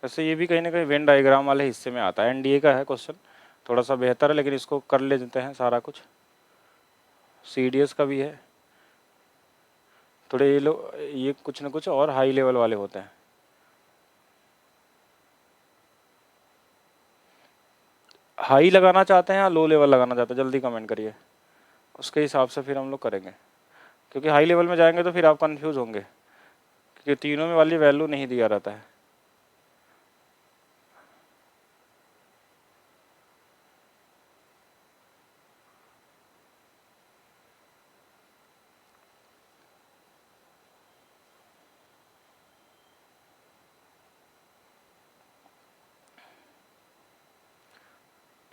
Speaker 1: वैसे ये भी कहीं ना कहीं वेन डायग्राम वाले हिस्से में आता है, एनडीए का है क्वेश्चन, थोड़ा सा बेहतर है, लेकिन इसको कर लेते हैं सारा कुछ। CDS का भी है, थोड़े ये लोग ये कुछ ना कुछ और हाई लेवल वाले होते हैं। हाई लगाना चाहते हैं या लो लेवल लगाना चाहते हैं, जल्दी कमेंट करिए, उसके हिसाब से फिर हम लोग करेंगे, क्योंकि हाई लेवल में जाएंगे तो फिर आप कंफ्यूज होंगे, क्योंकि तीनों में वाली वैल्यू नहीं दिया रहता है।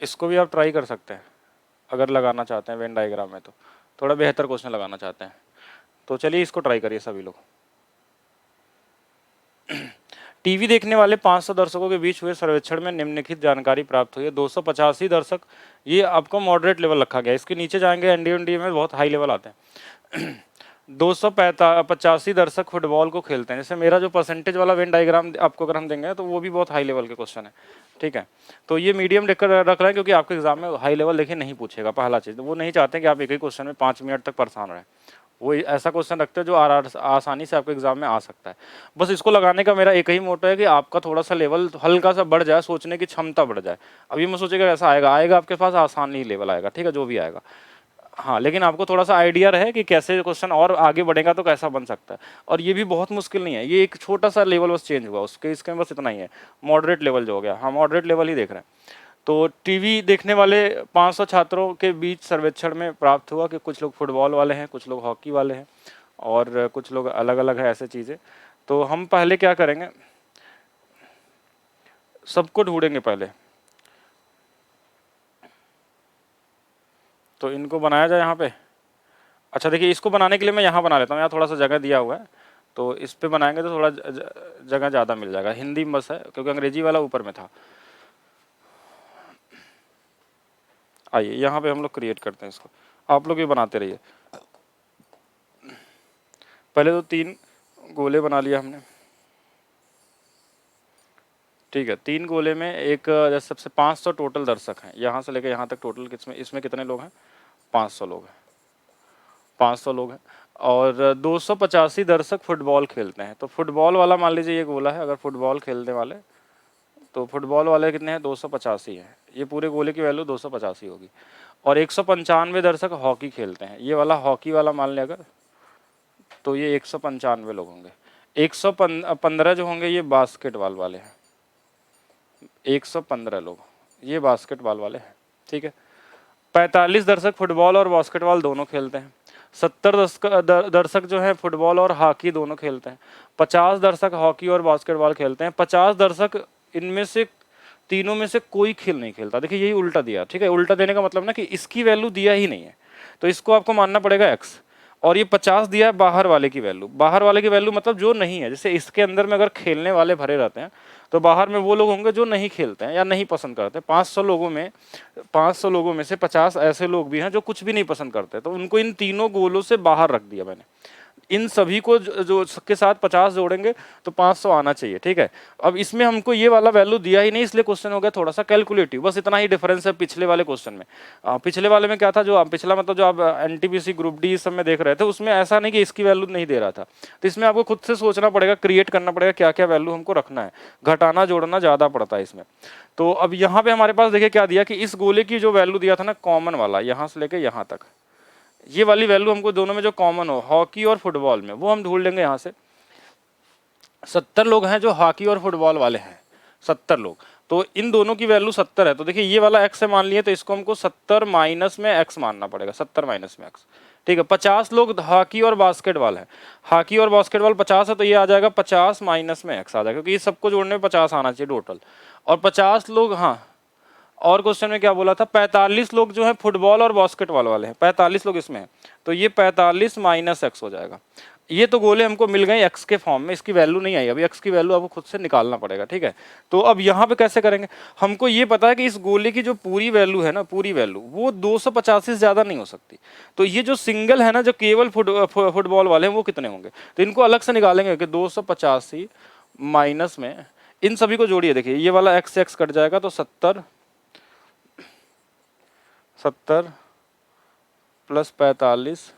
Speaker 1: इसको भी आप ट्राई कर सकते हैं अगर लगाना चाहते हैं वेन डायग्राम में, तो थोड़ा बेहतर क्वेश्चन लगाना चाहते हैं तो चलिए इसको ट्राई करिए सभी लोग। टीवी देखने वाले 500 दर्शकों के बीच हुए सर्वेक्षण में निम्नलिखित जानकारी प्राप्त हुई है। 285 दर्शक, ये आपको मॉडरेट लेवल रखा गया है, इसके नीचे जाएंगे एनडीए में बहुत हाई लेवल आते हैं। 285 दर्शक फुटबॉल को खेलते हैं, जैसे मेरा जो परसेंटेज वाला वेन डायग्राम आपको अगर हम देंगे तो वो भी बहुत हाई लेवल के क्वेश्चन है, ठीक है। तो ये मीडियम रख रहे हैं क्योंकि आपके एग्जाम में हाई लेवल देखिए नहीं पूछेगा, पहला चीज़ वो नहीं चाहते कि आप एक ही क्वेश्चन में 5 मिनट तक परेशान रहें, वो ऐसा क्वेश्चन रखते हैं जो आसानी से आपके एग्जाम में आ सकता है। बस इसको लगाने का मेरा एक ही मोटो है कि आपका थोड़ा सा लेवल हल्का सा बढ़ जाए, सोचने की क्षमता बढ़ जाए। अभी मैं सोचेगा ऐसा आएगा आपके पास आसान ही लेवल आएगा, ठीक है, जो भी आएगा, हाँ, लेकिन आपको थोड़ा सा आइडिया रहे कि कैसे क्वेश्चन और आगे बढ़ेगा तो कैसा बन सकता है। और ये भी बहुत मुश्किल नहीं है, ये एक छोटा सा लेवल बस चेंज हुआ उसके, इसके बस इतना ही है, मॉडरेट लेवल जो हो गया, हाँ मॉडरेट लेवल ही देख रहे हैं। तो टीवी देखने वाले 500 छात्रों के बीच सर्वेक्षण में प्राप्त हुआ कि कुछ लोग फुटबॉल वाले हैं, कुछ लोग हॉकी वाले हैं और कुछ लोग अलग अलग है, ऐसे चीज़ें। तो हम पहले क्या करेंगे, सबको ढूंढेंगे पहले, तो इनको बनाया जाए यहाँ पे। अच्छा देखिए, इसको बनाने के लिए मैं यहाँ बना लेता हूँ, यहाँ थोड़ा सा जगह दिया हुआ है, तो इस पे बनाएंगे तो थोड़ा जगह ज़्यादा मिल जाएगा। हिंदी में बस है क्योंकि अंग्रेजी वाला ऊपर में था। आइए यहाँ पे हम लोग क्रिएट करते हैं इसको, आप लोग भी बनाते रहिए। पहले तो 3 गोले बना लिया हमने, ठीक है। 3 गोले में एक जैसे सबसे 500 टोटल दर्शक हैं, यहाँ से लेकर यहाँ तक टोटल इसमें कितने लोग हैं, 500 लोग हैं, 500 लोग हैं। और 285 दर्शक फुटबॉल खेलते हैं, तो फुटबॉल वाला मान लीजिए ये गोला है, अगर फुटबॉल खेलने वाले तो फुटबॉल वाले कितने हैं, 285 हैं, ये पूरे गोले की वैल्यू 285 होगी। और 195 दर्शक हॉकी खेलते हैं, ये वाला हॉकी वाला मान लें अगर, तो ये 195 लोग होंगे। 115 जो होंगे ये बास्केटबॉल वाले हैं, 115 लोग ये बास्केटबॉल वाले हैं, ठीक है। 45 दर्शक फुटबॉल और बास्केटबॉल दोनों खेलते हैं। 70 दर्शक जो है फुटबॉल और हॉकी दोनों खेलते हैं। 50 दर्शक हॉकी और बास्केटबॉल खेलते हैं। 50 दर्शक इनमें से तीनों में से कोई खेल नहीं खेलता। देखिए यही उल्टा दिया, ठीक है। उल्टा देने का मतलब ना कि इसकी वैल्यू दिया ही नहीं है, तो इसको आपको मानना पड़ेगा x। और ये 50 दिया है बाहर वाले की वैल्यू, बाहर वाले की वैल्यू मतलब जो नहीं है, जैसे इसके अंदर में अगर खेलने वाले भरे रहते हैं तो बाहर में वो लोग होंगे जो नहीं खेलते हैं या नहीं पसंद करते। 500 लोगों में से 50 ऐसे लोग भी हैं जो कुछ भी नहीं पसंद करते, तो उनको इन तीनों गोलों से बाहर रख दिया मैंने। इन सभी को जो के साथ 50 जोड़ेंगे तो 500 आना चाहिए, ठीक है। अब इसमें हमको ये वाला वैल्यू दिया ही नहीं, इसलिए क्वेश्चन हो गया थोड़ा सा कैलकुलेटिव, बस इतना ही डिफरेंस है पिछले वाले क्वेश्चन में। पिछले वाले में क्या था, जो पिछला मतलब जो आप एनटीपीसी ग्रुप डी इस सब में देख रहे थे, उसमें ऐसा नहीं कि इसकी वैल्यू नहीं दे रहा था, तो इसमें आपको खुद से सोचना पड़ेगा, क्रिएट करना पड़ेगा क्या क्या वैल्यू हमको रखना है, घटाना जोड़ना ज़्यादा पड़ता है इसमें। तो अब यहाँ पे हमारे पास देखिए क्या दिया कि इस गोले की जो वैल्यू दिया था ना, कॉमन वाला यहाँ से लेके यहाँ तक, ये वाली वैल्यू हमको दोनों में जो कॉमन हो हॉकी और फुटबॉल में, वो हम ढूंढ लेंगे यहाँ से। 70 लोग हैं जो हॉकी और फुटबॉल वाले हैं, 70 लोग, तो इन दोनों की वैल्यू 70 है। तो देखिए ये वाला x है मान लिए, तो इसको हमको 70 माइनस में x मानना पड़ेगा, 70 माइनस में x, ठीक है। 50 लोग हॉकी और बास्केटबॉल है, हॉकी और बास्केटबॉल 50 है, तो ये आ जाएगा 50 माइनस में x आ जाएगा, क्योंकि ये सबको जोड़ने में 50 आना चाहिए टोटल। और 50 लोग, हाँ, और क्वेश्चन में क्या बोला था, 45 लोग जो है फुटबॉल और बास्केटबॉल वाले हैं, 45 लोग इसमें हैं, तो ये 45 माइनस एक्स हो जाएगा। ये तो गोले हमको मिल गए एक्स के फॉर्म में, इसकी वैल्यू नहीं आई, अभी एक्स की वैल्यू आपको खुद से निकालना पड़ेगा, ठीक है। तो अब यहाँ पे कैसे करेंगे, हमको ये पता है कि इस गोले की जो पूरी वैल्यू है ना, पूरी वैल्यू वो 285 से ज़्यादा नहीं हो सकती। तो ये जो सिंगल है ना, जो केवल फुटबॉल वाले हैं, वो कितने होंगे, तो इनको अलग से निकालेंगे कि 285 माइनस में इन सभी को जोड़िए। देखिए ये वाला एक्स एक्स कट जाएगा, तो 70 प्लस 45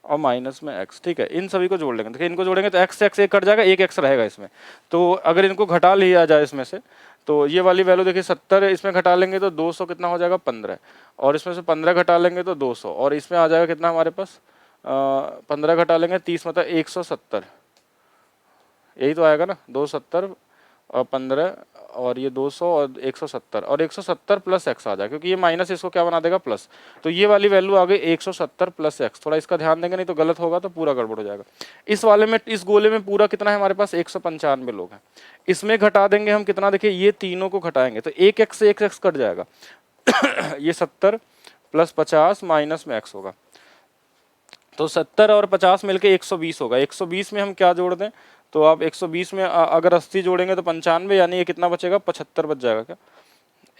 Speaker 1: और माइनस में x, ठीक है। इन सभी को जोड़ लेंगे, देखिए इनको जोड़ेंगे तो x से x एक कट जाएगा, एक x रहेगा इसमें। तो अगर इनको घटा लिया जाए इसमें से, तो ये वाली वैल्यू देखिए 70 इसमें घटा लेंगे तो 200 कितना हो जाएगा 15, और इसमें से 15 घटा लेंगे तो 200, और इसमें आ जाएगा कितना हमारे पास 15 घटा लेंगे 30 मतलब 170, यही तो आएगा ना 270 और 15 और ये 200 और 170, और 170 प्लस x आ जाएगा, क्योंकि ये माइनस इसको क्या बना देगा प्लस। तो ये वाली वैल्यू आ गई 170 प्लस x। थोड़ा इसका ध्यान देंगे नहीं तो गलत होगा, तो पूरा गड़बड़ हो जाएगा। इस वाले में, इस गोले में पूरा कितना है हमारे पास 195 लोग हैं। इसमें घटा देंगे हम कितना, देखिए ये तीनों को घटाएंगे तो एक x से एक x कट जाएगा ये 70 प्लस 50 माइनस में x होगा, तो 70 और 50 मिलके 120 होगा। 120 में हम क्या जोड़ दें, तो आप 120 में अगर 80 जोड़ेंगे तो 95, यानी ये कितना बचेगा 75 बच जाएगा क्या,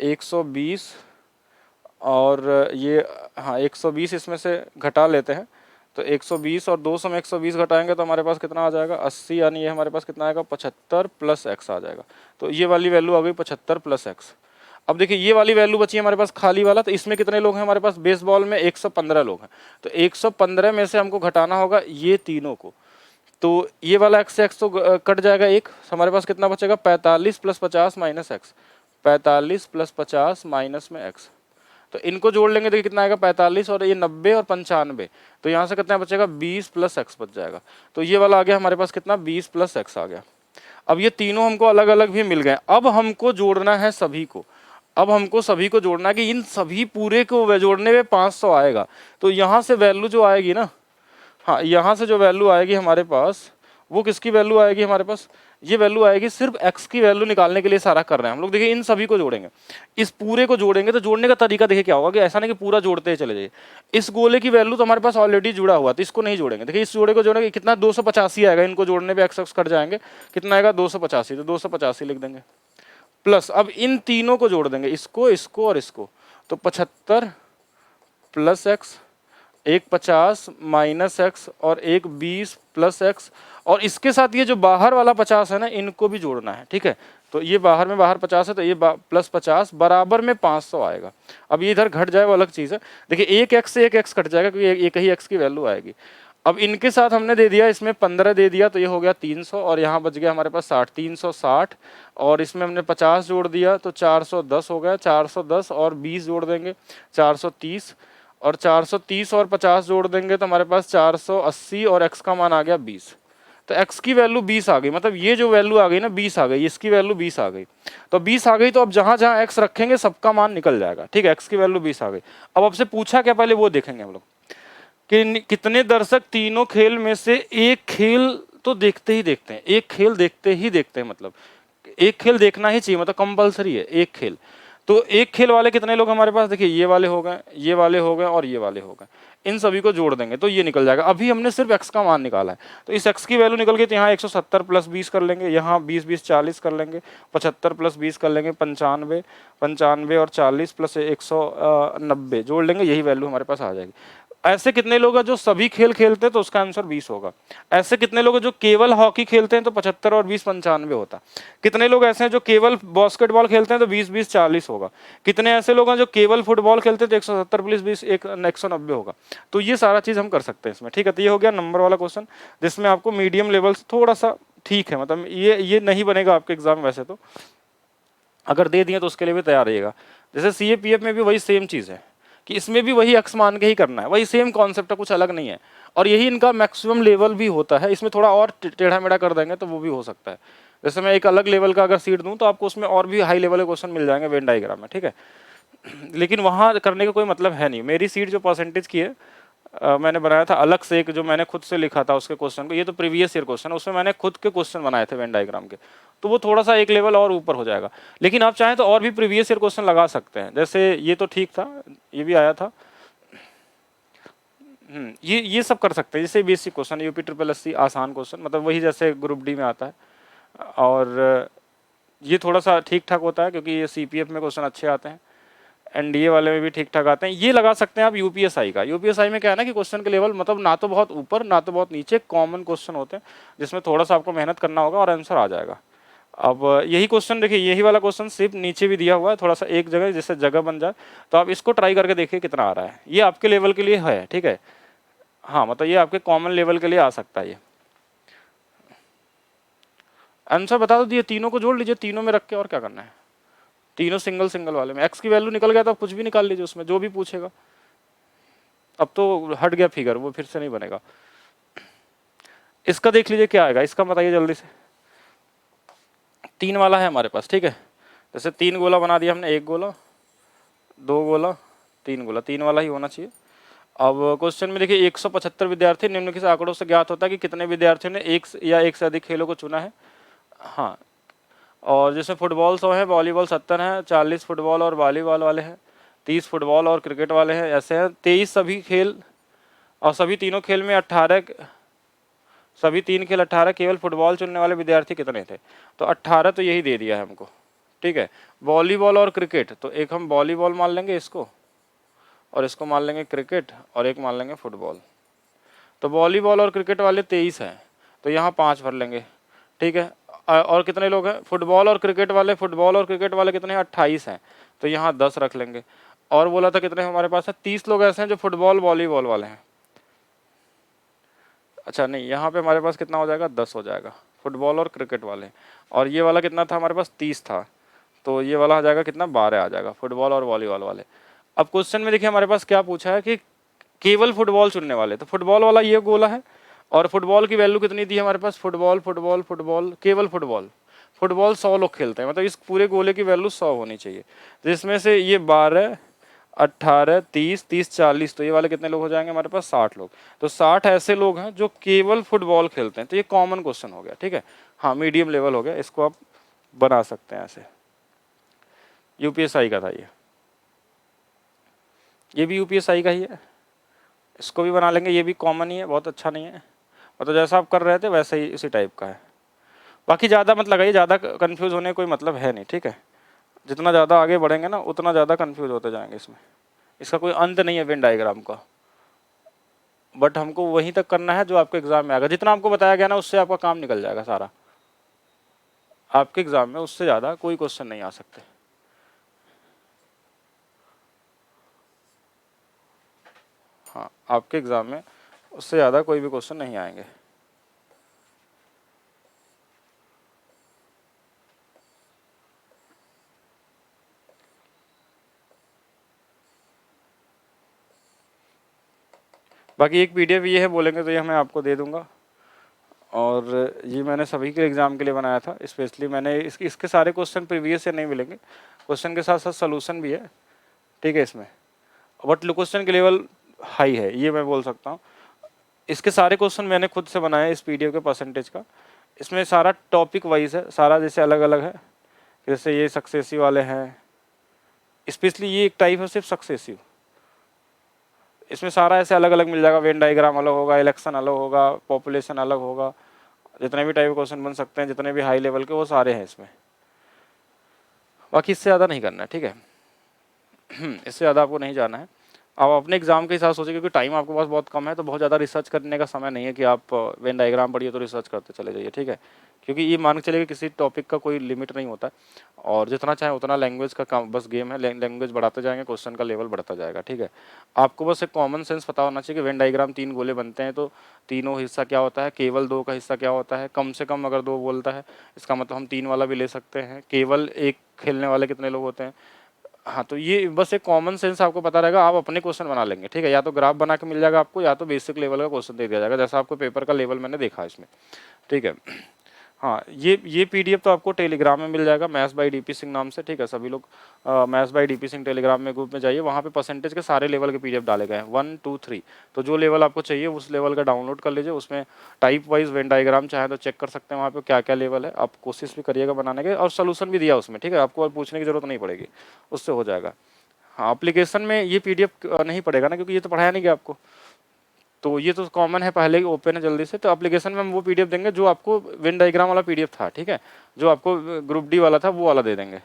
Speaker 1: 120 और ये हाँ 120 इसमें से घटा लेते हैं, तो 120 और 200 में 120 घटाएंगे तो हमारे पास कितना आ जाएगा 80, यानी ये हमारे पास कितना आएगा 75 प्लस x आ जाएगा। तो ये वाली वैल्यू आ गई 75 प्लस x। अब देखिए ये वाली वैल्यू बची हमारे पास खाली वाला, तो इसमें कितने लोग हैं हमारे पास, बेसबॉल में 115 लोग हैं, तो 115 में से हमको घटाना होगा ये तीनों को, तो ये वाला x से x तो कट जाएगा एक, हमारे पास कितना बचेगा 45 plus 50 minus x, 45 plus 50 minus में x। तो इनको जोड़ लेंगे तो कितना आएगा 45 और ये 90 और 95, तो यहाँ से कितना बचेगा 20 प्लस x बच जाएगा। तो ये वाला आ गया हमारे पास कितना 20 प्लस x आ गया। अब ये तीनों हमको अलग अलग भी मिल गए, अब हमको जोड़ना है सभी को, अब हमको सभी को जोड़ना है कि इन सभी पूरे को जोड़ने में 500 आएगा। तो यहाँ से वैल्यू जो आएगी ना, हाँ यहाँ से जो वैल्यू आएगी हमारे पास, वो किसकी वैल्यू आएगी हमारे पास, ये वैल्यू आएगी सिर्फ x की वैल्यू निकालने के लिए सारा कर रहे हैं हम लोग। देखिए इन सभी को जोड़ेंगे, इस पूरे को जोड़ेंगे, तो जोड़ने का तरीका देखिए क्या होगा कि ऐसा नहीं कि पूरा जोड़ते ही चले जाइए। इस गोले की वैल्यू तो हमारे पास ऑलरेडी जुड़ा हुआ, तो इसको नहीं जोड़ेंगे। देखिए इस जोड़े को जोड़ेंगे कितना 285 आएगा, इनको जोड़ने पे x कट जाएंगे, कितना आएगा 285, तो 285 लिख देंगे प्लस। अब इन तीनों को जोड़ देंगे, इसको इसको और इसको, तो 75 प्लस x, एक 50 माइनस x और एक 20 प्लस x, और इसके साथ ये जो बाहर वाला 50 है ना, इनको भी जोड़ना है, ठीक है। तो ये बाहर में बाहर 50 है, तो ये प्लस 50 बराबर में 500 आएगा। अब ये इधर घट जाए वो अलग चीज़ है, देखिए एक x से एक x कट जाएगा क्योंकि एक ही x की वैल्यू आएगी। अब इनके साथ हमने दे दिया, इसमें 15 दे दिया, तो ये हो गया 300, और यहाँ बच गया हमारे पास 60, 360, और इसमें हमने 50 जोड़ दिया तो 410 हो गया, 410 और 20 जोड़ देंगे 430, और 430 और 50 जोड़ देंगे तो हमारे पास 480, और x का मान आ गया 20। तो x की वैल्यू 20 आ गई, मतलब ये जो वैल्यू आ गई ना 20 आ गई, इसकी वैल्यू 20 आ गई। तो 20 आ गई, तो अब जहां जहां x रखेंगे सबका मान निकल जाएगा, ठीक है। x की वैल्यू 20 आ गई। अब आपसे पूछा क्या, पहले वो देखेंगे हम लोग कि कितने दर्शक तीनों खेल में से एक खेल तो देखते ही देखते हैं, एक खेल देखते ही देखते हैं, मतलब एक खेल देखना ही चाहिए, मतलब कंपलसरी है एक खेल। तो एक खेल वाले कितने लोग हमारे पास, देखिए ये वाले हो गए, ये वाले हो गए और ये वाले हो गए, इन सभी को जोड़ देंगे तो ये निकल जाएगा। अभी हमने सिर्फ x का मान निकाला है, तो इस x की वैल्यू निकल गई, तो यहाँ 170 प्लस 20 कर लेंगे, यहाँ 20 20 40 कर लेंगे, 75 प्लस 20 कर लेंगे 95, 95 और 40 प्लस 190 जोड़ लेंगे, यही वैल्यू हमारे पास आ जाएगी। ऐसे कितने लोग हैं जो सभी खेल खेलते हैं, तो उसका आंसर 20 होगा। ऐसे कितने लोग हैं जो केवल हॉकी खेलते हैं, तो 75 और 20 95 होता। कितने लोग ऐसे हैं जो केवल बास्केटबॉल खेलते हैं, तो 20 20 40 होगा। कितने ऐसे लोग हैं जो केवल फुटबॉल खेलते हैं, तो 170 प्लस 20 190 होगा। तो ये सारा चीज हम कर सकते हैं इसमें, ठीक है। तो ये हो गया नंबर वाला क्वेश्चन, जिसमें आपको मीडियम लेवल थोड़ा सा ठीक है, मतलब ये नहीं बनेगा आपके एग्जाम, वैसे तो अगर दे दिए तो उसके लिए भी तैयार रहिएगा। जैसे CAPF में भी वही सेम चीज है कि इसमें भी वही x मान के ही करना है, वही सेम कॉन्सेप्ट है, कुछ अलग नहीं है। और यही इनका मैक्सिमम लेवल भी होता है, इसमें थोड़ा और टेढ़ा मेढ़ा कर देंगे तो वो भी हो सकता है। जैसे मैं एक अलग लेवल का अगर सीट दूं तो आपको उसमें और भी हाई लेवल के क्वेश्चन मिल जाएंगे वेन डायग्राम में, ठीक है। लेकिन वहाँ करने का कोई मतलब है नहीं। मेरी सीट जो परसेंटेज की है, मैंने बनाया था अलग से एक, जो मैंने खुद से लिखा था उसके क्वेश्चन को, ये तो प्रीवियस ईयर क्वेश्चन है, उसमें मैंने खुद के क्वेश्चन बनाए थे वेन डायग्राम के, तो वो थोड़ा सा एक लेवल और ऊपर हो जाएगा। लेकिन आप चाहें तो और भी प्रीवियस ईयर क्वेश्चन लगा सकते हैं, जैसे ये तो ठीक था, ये भी आया था, ये सब कर सकते हैं। जैसे बेसिक क्वेश्चन, UP SSC आसान क्वेश्चन, मतलब वही जैसे ग्रुप D में आता है, और ये थोड़ा सा ठीक ठाक होता है क्योंकि ये CPF में क्वेश्चन अच्छे आते हैं, NDA वाले में भी ठीक ठाक आते हैं। ये लगा सकते हैं आप UPSI का। UPSI में क्या है ना कि क्वेश्चन के लेवल मतलब ना तो बहुत ऊपर ना तो बहुत नीचे, कॉमन क्वेश्चन होते हैं जिसमें थोड़ा सा आपको मेहनत करना होगा और आंसर आ जाएगा। अब यही क्वेश्चन देखिए, यही वाला क्वेश्चन सिर्फ नीचे भी दिया हुआ है थोड़ा सा एक जगह, जैसे जगह बन जाए, तो आप इसको ट्राई करके देखिए कितना आ रहा है। ये आपके लेवल के लिए है, ठीक है। हाँ मतलब ये आपके कॉमन लेवल के लिए आ सकता है। ये आंसर बता दो, ये तीनों को जोड़ लीजिए, तीनों में रख के, और क्या करना है। तीनों सिंगल सिंगल वाले में एक्स की वैल्यू निकल गया तो आप कुछ भी निकाल लीजिए उसमें, जो भी पूछेगा। अब तो हट गया फिगर, वो फिर से नहीं बनेगा। इसका देख लीजिए क्या आएगा, इसका बताइए जल्दी से। 3 वाला है हमारे पास, ठीक है। जैसे 3 गोला बना दिया हमने, 1 गोला, 2 गोला, 3 गोला, 3 वाला ही होना चाहिए। अब क्वेश्चन में देखिए 175 विद्यार्थी निम्नलिखित आंकड़ों से ज्ञात होता है कि कितने विद्यार्थियों ने एक या एक से अधिक खेलों को चुना है। हाँ, और जिसमें फुटबॉल 100 है, वॉलीबॉल 70 है, 40 फुटबॉल और वॉलीबॉल वाले हैं, 30 फुटबॉल और क्रिकेट वाले हैं, ऐसे हैं 23 सभी खेल, और सभी तीनों खेल में 18, सभी 3 खेल 18, केवल फुटबॉल चुनने वाले विद्यार्थी कितने थे। तो 18 तो यही दे दिया है हमको, ठीक है। वॉलीबॉल और क्रिकेट, तो एक हम वॉलीबॉल मान लेंगे इसको, और इसको मान लेंगे क्रिकेट, और एक मान लेंगे फुटबॉल। तो वॉलीबॉल और क्रिकेट वाले 23 हैं, तो यहाँ 5 भर लेंगे, ठीक है। और कितने लोग हैं फुटबॉल और क्रिकेट वाले, फुटबॉल और क्रिकेट वाले कितने हैं, 28 हैं, तो यहाँ 10 रख लेंगे। और बोला था कितने हमारे पास है, 30 लोग ऐसे हैं जो फुटबॉल वॉलीबॉल वाले हैं। अच्छा नहीं, यहाँ पे हमारे पास कितना हो जाएगा, 10 हो जाएगा फुटबॉल और क्रिकेट वाले। और ये वाला कितना था हमारे पास, 30 था, तो ये वाला आ जाएगा कितना, 12 आ जाएगा फुटबॉल और वॉलीबॉल वाले। अब क्वेश्चन में देखिए हमारे पास क्या पूछा है कि केवल फुटबॉल चुनने वाले, तो फुटबॉल वाला ये गोला है। और फुटबॉल की वैल्यू कितनी दी है हमारे पास, फुटबॉल फुटबॉल फुटबॉल, केवल फुटबॉल, फुटबॉल 100 लोग खेलते हैं, मतलब इस पूरे गोले की वैल्यू 100 होनी चाहिए। जिसमें से ये 12, 18, 30, 30, 40, तो ये वाले कितने लोग हो जाएंगे हमारे पास, 60 लोग। तो 60 ऐसे लोग हैं जो केवल फुटबॉल खेलते हैं, तो ये कॉमन क्वेश्चन हो गया, ठीक है। हाँ मीडियम लेवल हो गया, इसको आप बना सकते हैं ऐसे। यूपीएसआई का था ये भी यूपीएसआई का ही है, इसको भी बना लेंगे, ये भी कॉमन ही है, बहुत अच्छा नहीं है, मतलब जैसा आप कर रहे थे वैसे ही इसी टाइप का है। बाकी ज़्यादा मत लगाइए, ज़्यादा कन्फ्यूज़ होने का कोई मतलब है नहीं, ठीक है। जितना ज़्यादा आगे बढ़ेंगे ना उतना ज़्यादा कन्फ्यूज़ होते जाएंगे इसमें, इसका कोई अंत नहीं है वेन डायग्राम का। बट हमको वहीं तक करना है जो आपके एग्जाम में आएगा, जितना आपको बताया गया ना उससे आपका काम निकल जाएगा सारा। आपके एग्जाम में उससे ज़्यादा कोई क्वेश्चन नहीं आ सकते। हाँ आपके एग्जाम में उससे ज़्यादा कोई भी क्वेश्चन नहीं आएंगे। बाकी एक पीडीएफ ये है, बोलेंगे तो ये मैं आपको दे दूंगा। और ये मैंने सभी के एग्ज़ाम के लिए बनाया था स्पेशली, मैंने इसके सारे क्वेश्चन प्रीवियस से नहीं मिलेंगे, क्वेश्चन के साथ साथ सोल्यूशन भी है, ठीक है इसमें। बट क्वेश्चन के लेवल हाई है ये मैं बोल सकता हूँ। इसके सारे क्वेश्चन मैंने खुद से बनाए इस पीडीएफ के परसेंटेज का। इसमें सारा टॉपिक वाइज है, सारा जैसे अलग अलग है, जैसे ये सक्सेसिव वाले हैं, स्पेशली ये एक टाइप है सिर्फ सक्सेसिव। इसमें सारा ऐसे अलग अलग मिल जाएगा, वेन डायग्राम अलग होगा, इलेक्शन अलग होगा, पॉपुलेशन अलग होगा, जितने भी टाइप के क्वेश्चन बन सकते हैं, जितने भी हाई लेवल के, वो सारे हैं इसमें। बाकी इससे ज़्यादा नहीं करना है, ठीक है। इससे ज़्यादा आपको नहीं जाना है। आप अपने एग्जाम के हिसाब से सोचिए, क्योंकि टाइम आपके पास बहुत कम है, तो बहुत ज़्यादा रिसर्च करने का समय नहीं है कि आप वेन डायग्राम पढ़िए तो रिसर्च करते चले जाइए, ठीक है। क्योंकि ये मान के चलिए कि किसी टॉपिक का कोई लिमिट नहीं होता, और जितना चाहे उतना लैंग्वेज का काम बस गेम है, लैंग्वेज बढ़ाते जाएंगे, क्वेश्चन का लेवल बढ़ता जाएगा, ठीक है। आपको बस एक कॉमन सेंस पता होना चाहिए कि वेन डायग्राम 3 गोले बनते हैं, तो तीनों हिस्सा क्या होता है, केवल 2 का हिस्सा क्या होता है, कम से कम अगर 2 बोलता है इसका मतलब हम 3 वाला भी ले सकते हैं, केवल एक खेलने वाले कितने लोग होते हैं। हाँ तो ये बस एक कॉमन सेंस आपको पता रहेगा, आप अपने क्वेश्चन बना लेंगे, ठीक है। या तो ग्राफ बना के मिल जाएगा आपको, या तो बेसिक लेवल का क्वेश्चन दे दिया जाएगा, जैसा आपको पेपर का लेवल मैंने देखा इसमें, ठीक है। हाँ ये पीडीएफ तो आपको टेलीग्राम में मिल जाएगा, मैथ्स बाय डीपी सिंह नाम से, ठीक है। सभी लोग maths by DP Singh Telegram में ग्रुप में जाइए, वहाँ पे परसेंटेज के सारे लेवल के पीडीएफ डाले गए हैं 1, 2, 3। तो जो लेवल आपको चाहिए उस लेवल का डाउनलोड कर लीजिए, उसमें टाइप वाइज वेन डायग्राम चाहे तो चेक कर सकते हैं वहाँ पे क्या क्या लेवल है। आप कोशिश भी करिएगा बनाने के, और सोल्यूशन भी दिया उसमें, ठीक है। आपको और पूछने की जरूरत नहीं पड़ेगी, उससे हो जाएगा। हाँ एप्लीकेशन में ये पीडीएफ नहीं पड़ेगा ना, क्योंकि ये तो पढ़ाया नहीं गया आपको, तो ये तो कॉमन है, पहले ही ओपन है जल्दी से। तो एप्लीकेशन में हम वो पीडीएफ देंगे जो आपको वेन डायग्राम वाला पीडीएफ था, ठीक है। जो आपको ग्रुप डी वाला था वो वाला दे देंगे।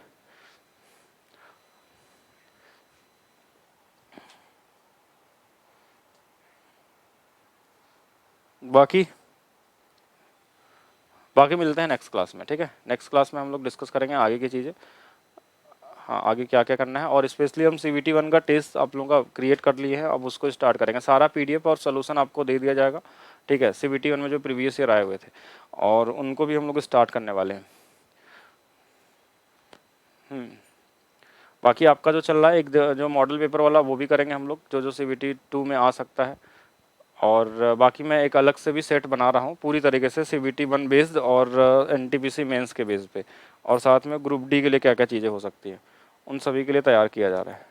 Speaker 1: बाकी बाकी मिलते हैं नेक्स्ट क्लास में, ठीक है। नेक्स्ट क्लास में हम लोग डिस्कस करेंगे आगे की चीज़ें, हाँ आगे क्या क्या करना है। और स्पेशली हम CVT 1 का टेस्ट आप लोगों का क्रिएट कर लिए हैं, अब उसको स्टार्ट करेंगे। सारा PDF और सोल्यूशन आपको दे दिया जाएगा, ठीक है। CVT 1 में जो प्रीवियस ईयर आए हुए थे और उनको भी हम लोग स्टार्ट करने वाले हैं। बाकी आपका जो चल रहा है एक जो मॉडल पेपर वाला वो भी करेंगे हम लोग, जो जो CVT 2 में आ सकता है। और बाकी मैं एक अलग से भी सेट बना रहा हूँ पूरी तरीके से CVT 1 बेस्ड और NTPC मेंस के बेस पे, और साथ में ग्रुप D के लिए क्या क्या चीज़ें हो सकती हैं उन सभी के लिए तैयार किया जा रहा है।